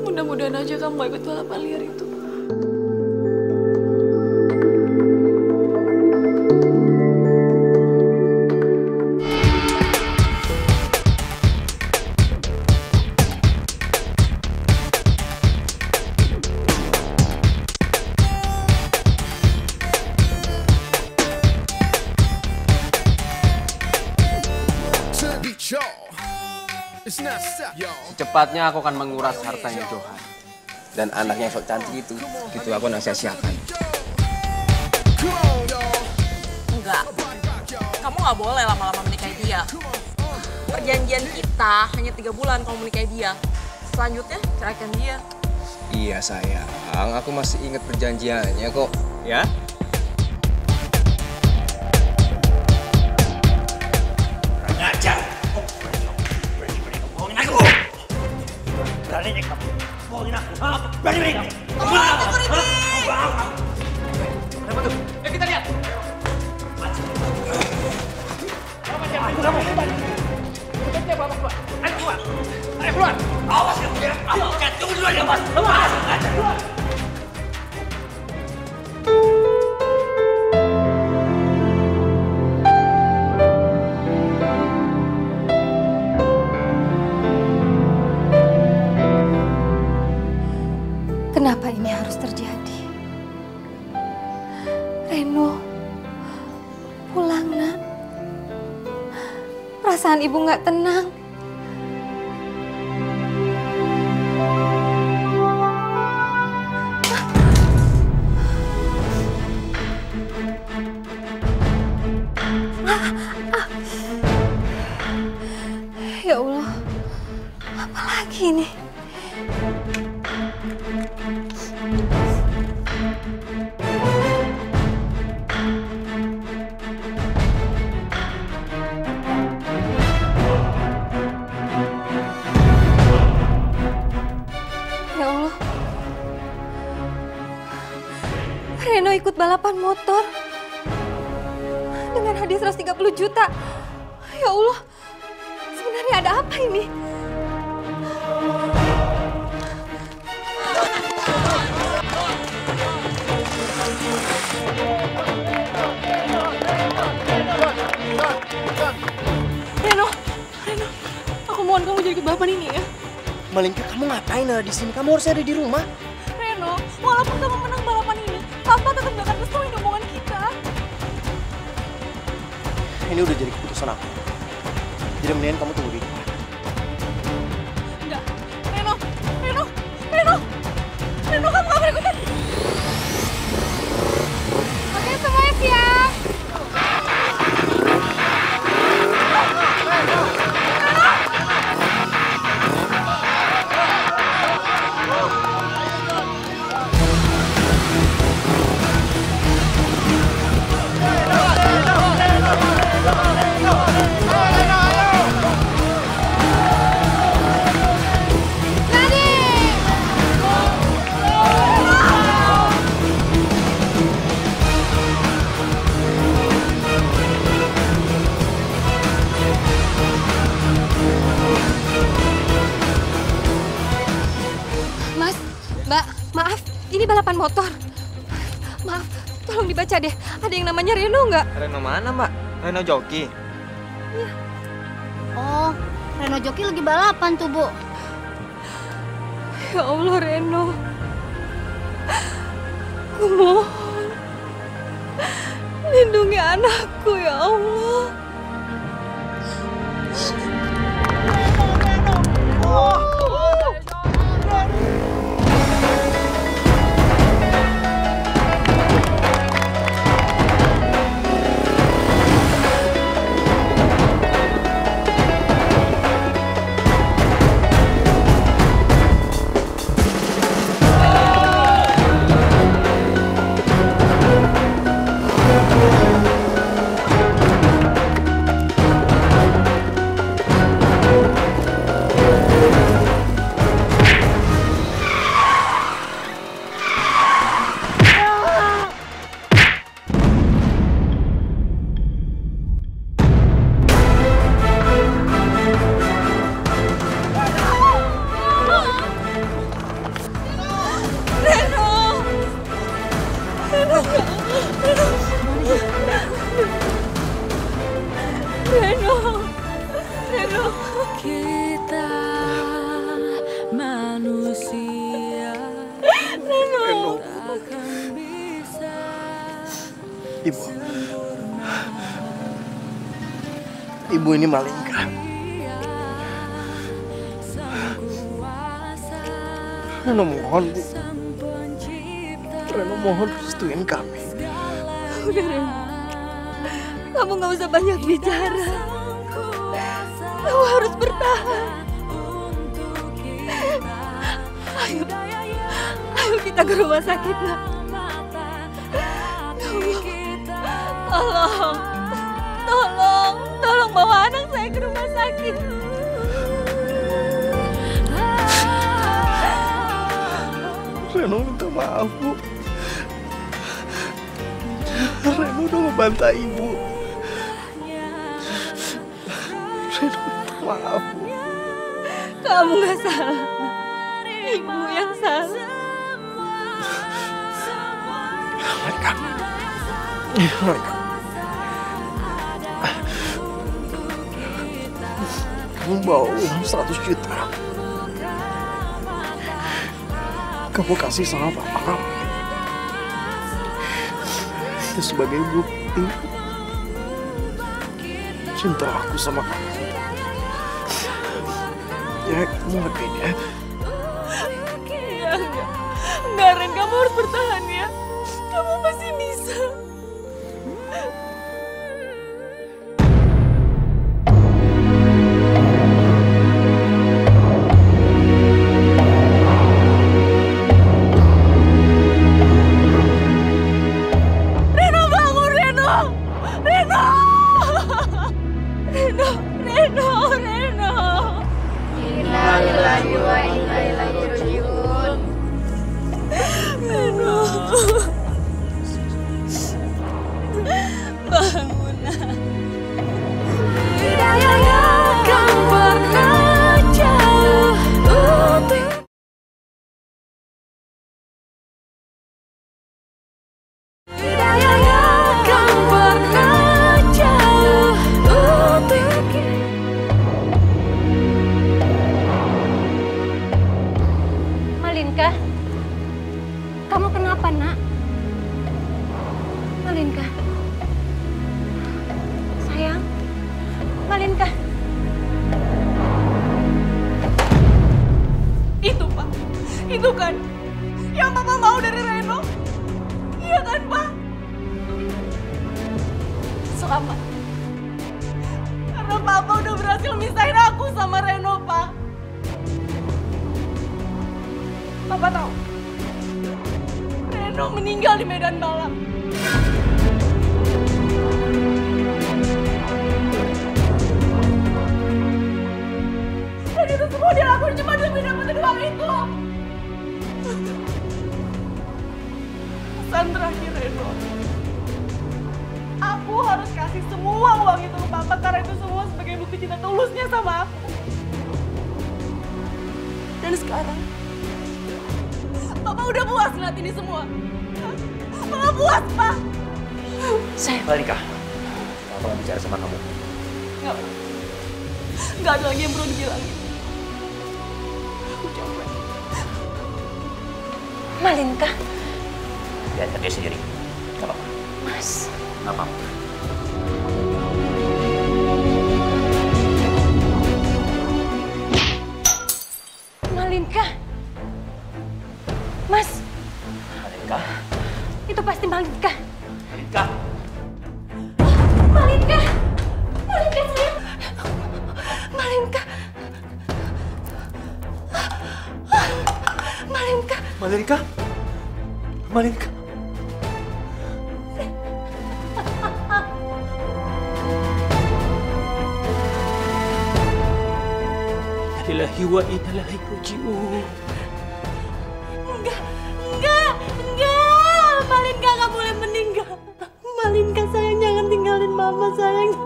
mudah-mudahan aja kamu gak ikut balapan liar itu. Secepatnya aku akan menguras hartanya Johan. Dan anaknya yang sok cantik itu aku nak sia-siakan. Enggak, kamu nggak boleh lama-lama menikahi dia. Perjanjian kita hanya 3 bulan kamu menikahi dia. Selanjutnya ceraikan dia. Iya sayang, aku masih ingat perjanjiannya kok. Ya? Ngajar. Bohongin aku. Beraninya kamu. Bohongin aku. Berani kamu. Kenapa tuh? Kita lihat. Ayo keluar. Ayo keluar. Awas kamu ya. Tunggu dulu ya, Mas. Awas. Keluar. Kenapa ini harus terjadi? Reno, pulang nak. Perasaan ibu nggak tenang. Ya Allah, apa lagi ini? ikut balapan motor dengan hadiah 130 juta. Ya Allah, sebenarnya ada apa ini? Reno, aku mohon kamu jadi ikut balapan ini ya. Malingka, kamu ngapain ada di sini? Kamu harusnya ada di rumah. Reno, walaupun kamu menang balapan ini, Papa tetap gak akan restuin hubungan kita. Ini udah jadi keputusan aku. Jadi mendingan kamu tunggu di rumah. Enggak, Reno, kamu gak boleh ikutan. Oke, semuanya siap. Mas, Mbak, maaf, ini balapan motor. Maaf, tolong dibaca deh. Ada yang namanya Reno nggak? Reno mana, Mbak? Reno joki? Iya. Oh, Reno joki lagi balapan tuh, Bu. Ya Allah, Reno. Aku mohon, lindungi anakku ya Allah. Kita manusia takkan bisa. Ibu ini Malingka. Reno mohon, Bu. Reno mohon restuin kami. Udah, Reno. Kamu nggak usah banyak bicara. Kamu harus bertahan. Ayo kita ke rumah sakit, Nak. Tolong bawa anak saya ke rumah sakit. Reno minta maaf, Bu. Reno udah ngebantai Ibu. Reno minta maaf, Bu. Kamu nggak salah. Ibu yang salah. Malingka. Kamu bawa uang 100 juta. Kamu kasih sama Papa kamu. Itu sebagai bukti cinta aku sama kamu. Ya, kamu ngertiin ya. Enggak, Ren, kamu harus bertahan ya. Kamu pasti bisa. kan? Yang Papa mau dari Reno? Iya kan, Pak? Selamat. Karena Papa udah berhasil misahin aku sama Reno, Pak. Papa tahu? Reno meninggal di medan balap. Dan itu semua dia lakuin cuma demi dapetin uang itu. Pesan terakhir, Reno. Aku harus kasih semua uang itu ke Papa karena itu semua sebagai bukti cinta tulusnya sama aku. Dan sekarang, Papa udah puas ngeliat ini semua. Papa puas, Pak. Malika, Papa mau bicara sama kamu. Nggak ada lagi yang perlu dibilangin. Aku capek. Malinka. Biarkan dia sendiri. Gak apa-apa. Mas. Gak apa-apa. Malinka. Mas. Malinka. Itu pasti Malinka. Malinka. Malinka. Malinka sayang. Malinka. Malinka. Malinka. Malinka. Innalillahi wa inna ilaihi raji'un. Enggak. Malinka nggak boleh meninggal. Malinka sayang, jangan tinggalin Mama sayang.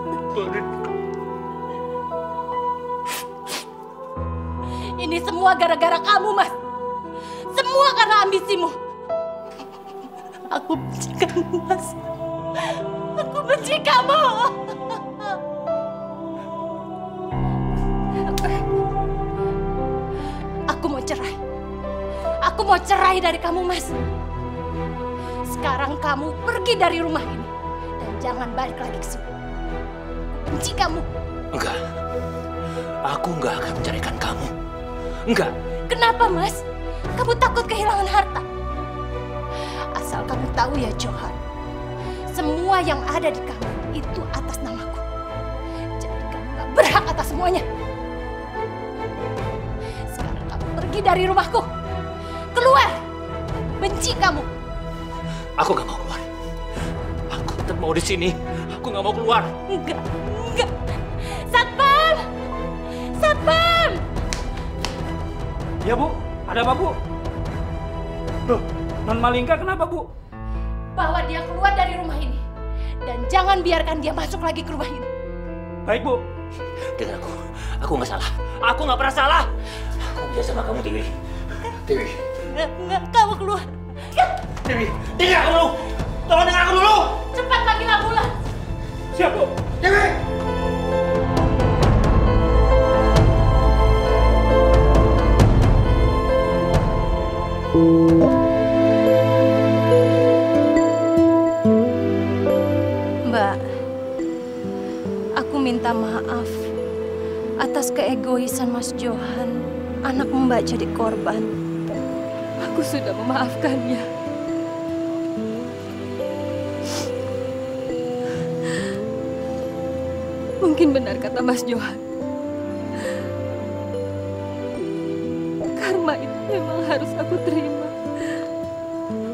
Ini semua gara-gara kamu, Mas. Semua karena ambisimu. Aku benci kamu, Mas. Aku benci kamu. Aku mau cerai. Aku mau cerai dari kamu, Mas. Sekarang kamu pergi dari rumah ini. Dan jangan balik lagi ke sini. Aku benci kamu. Enggak. Aku enggak akan menceraikan kamu. Enggak. Kenapa, Mas? Kamu takut kehilangan harta? Asal kamu tahu ya, Johan. Semua yang ada di kamu itu atas namaku. Jadi kamu gak berhak atas semuanya. Sekarang kamu pergi dari rumahku. Keluar! Benci kamu. Aku gak mau keluar. Aku tetap mau di sini. Aku gak mau keluar. Enggak. Satpam! Satpam! Ya, Bu. Ada apa, Bu? Loh, Non Malinka kenapa, Bu? Bawa dia keluar dari rumah ini. Dan jangan biarkan dia masuk lagi ke rumah ini. Baik, Bu. Dengar aku nggak salah. Aku nggak pernah salah. Aku bisa sama kamu, Dewi. Dewi. Enggak, kamu keluar. Dewi, dengar aku dulu. Tolong dengar aku dulu. Cepat panggil ambulans. Siap, Bu. Dewi. Mbak, aku minta maaf atas keegoisan Mas Johan, anak Mbak jadi korban. Aku sudah memaafkannya. Mungkin benar kata Mas Johan. Karma itu memang harus aku terima.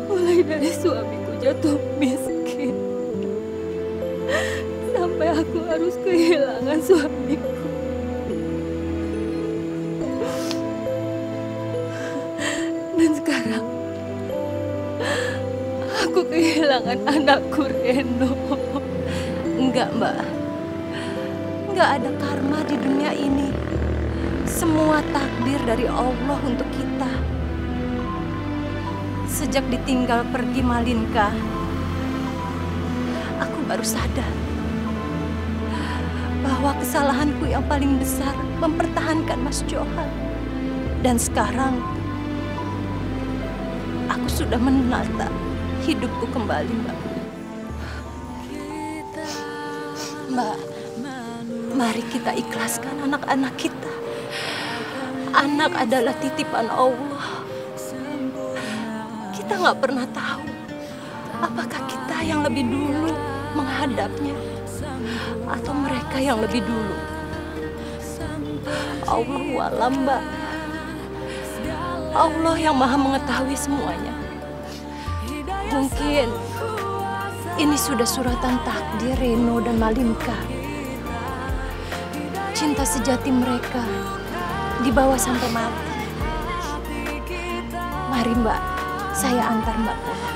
Mulai dari suamiku jatuh miskin. Sampai aku harus kehilangan suamiku. Dan sekarang aku kehilangan anakku Reno. Enggak, Mbak. Enggak ada karma di dunia ini. Semua takdir dari Allah untuk kita. Sejak ditinggal pergi Malinka, aku baru sadar bahwa kesalahanku yang paling besar mempertahankan Mas Johan. Dan sekarang, aku sudah menata hidupku kembali, Mbak. Mbak, mari kita ikhlaskan anak-anak kita. Anak adalah titipan Allah. kita nggak pernah tahu apakah kita yang lebih dulu menghadapnya atau mereka yang lebih dulu. Allahu a'lam, Mbak. Allah yang maha mengetahui semuanya. Mungkin ini sudah suratan takdir Reno dan Malinka. Cinta sejati mereka dibawa sampai mati. Mari Mbak, saya antar Mbak pulang.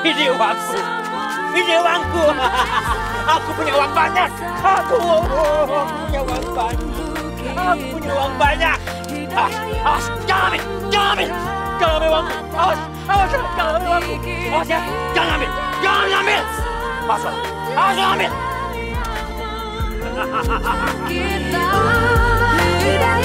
Ini uangku, ini uangku. Aku punya uang banyak. Aku punya uang banyak. Aku punya uang banyak. Awas, jangan ambil, jangan ambil, jangan ambil uangku. Awas, jangan ambil uangku. Awas ya, jangan ambil, jangan ambil. Awas, jangan ambil. Kita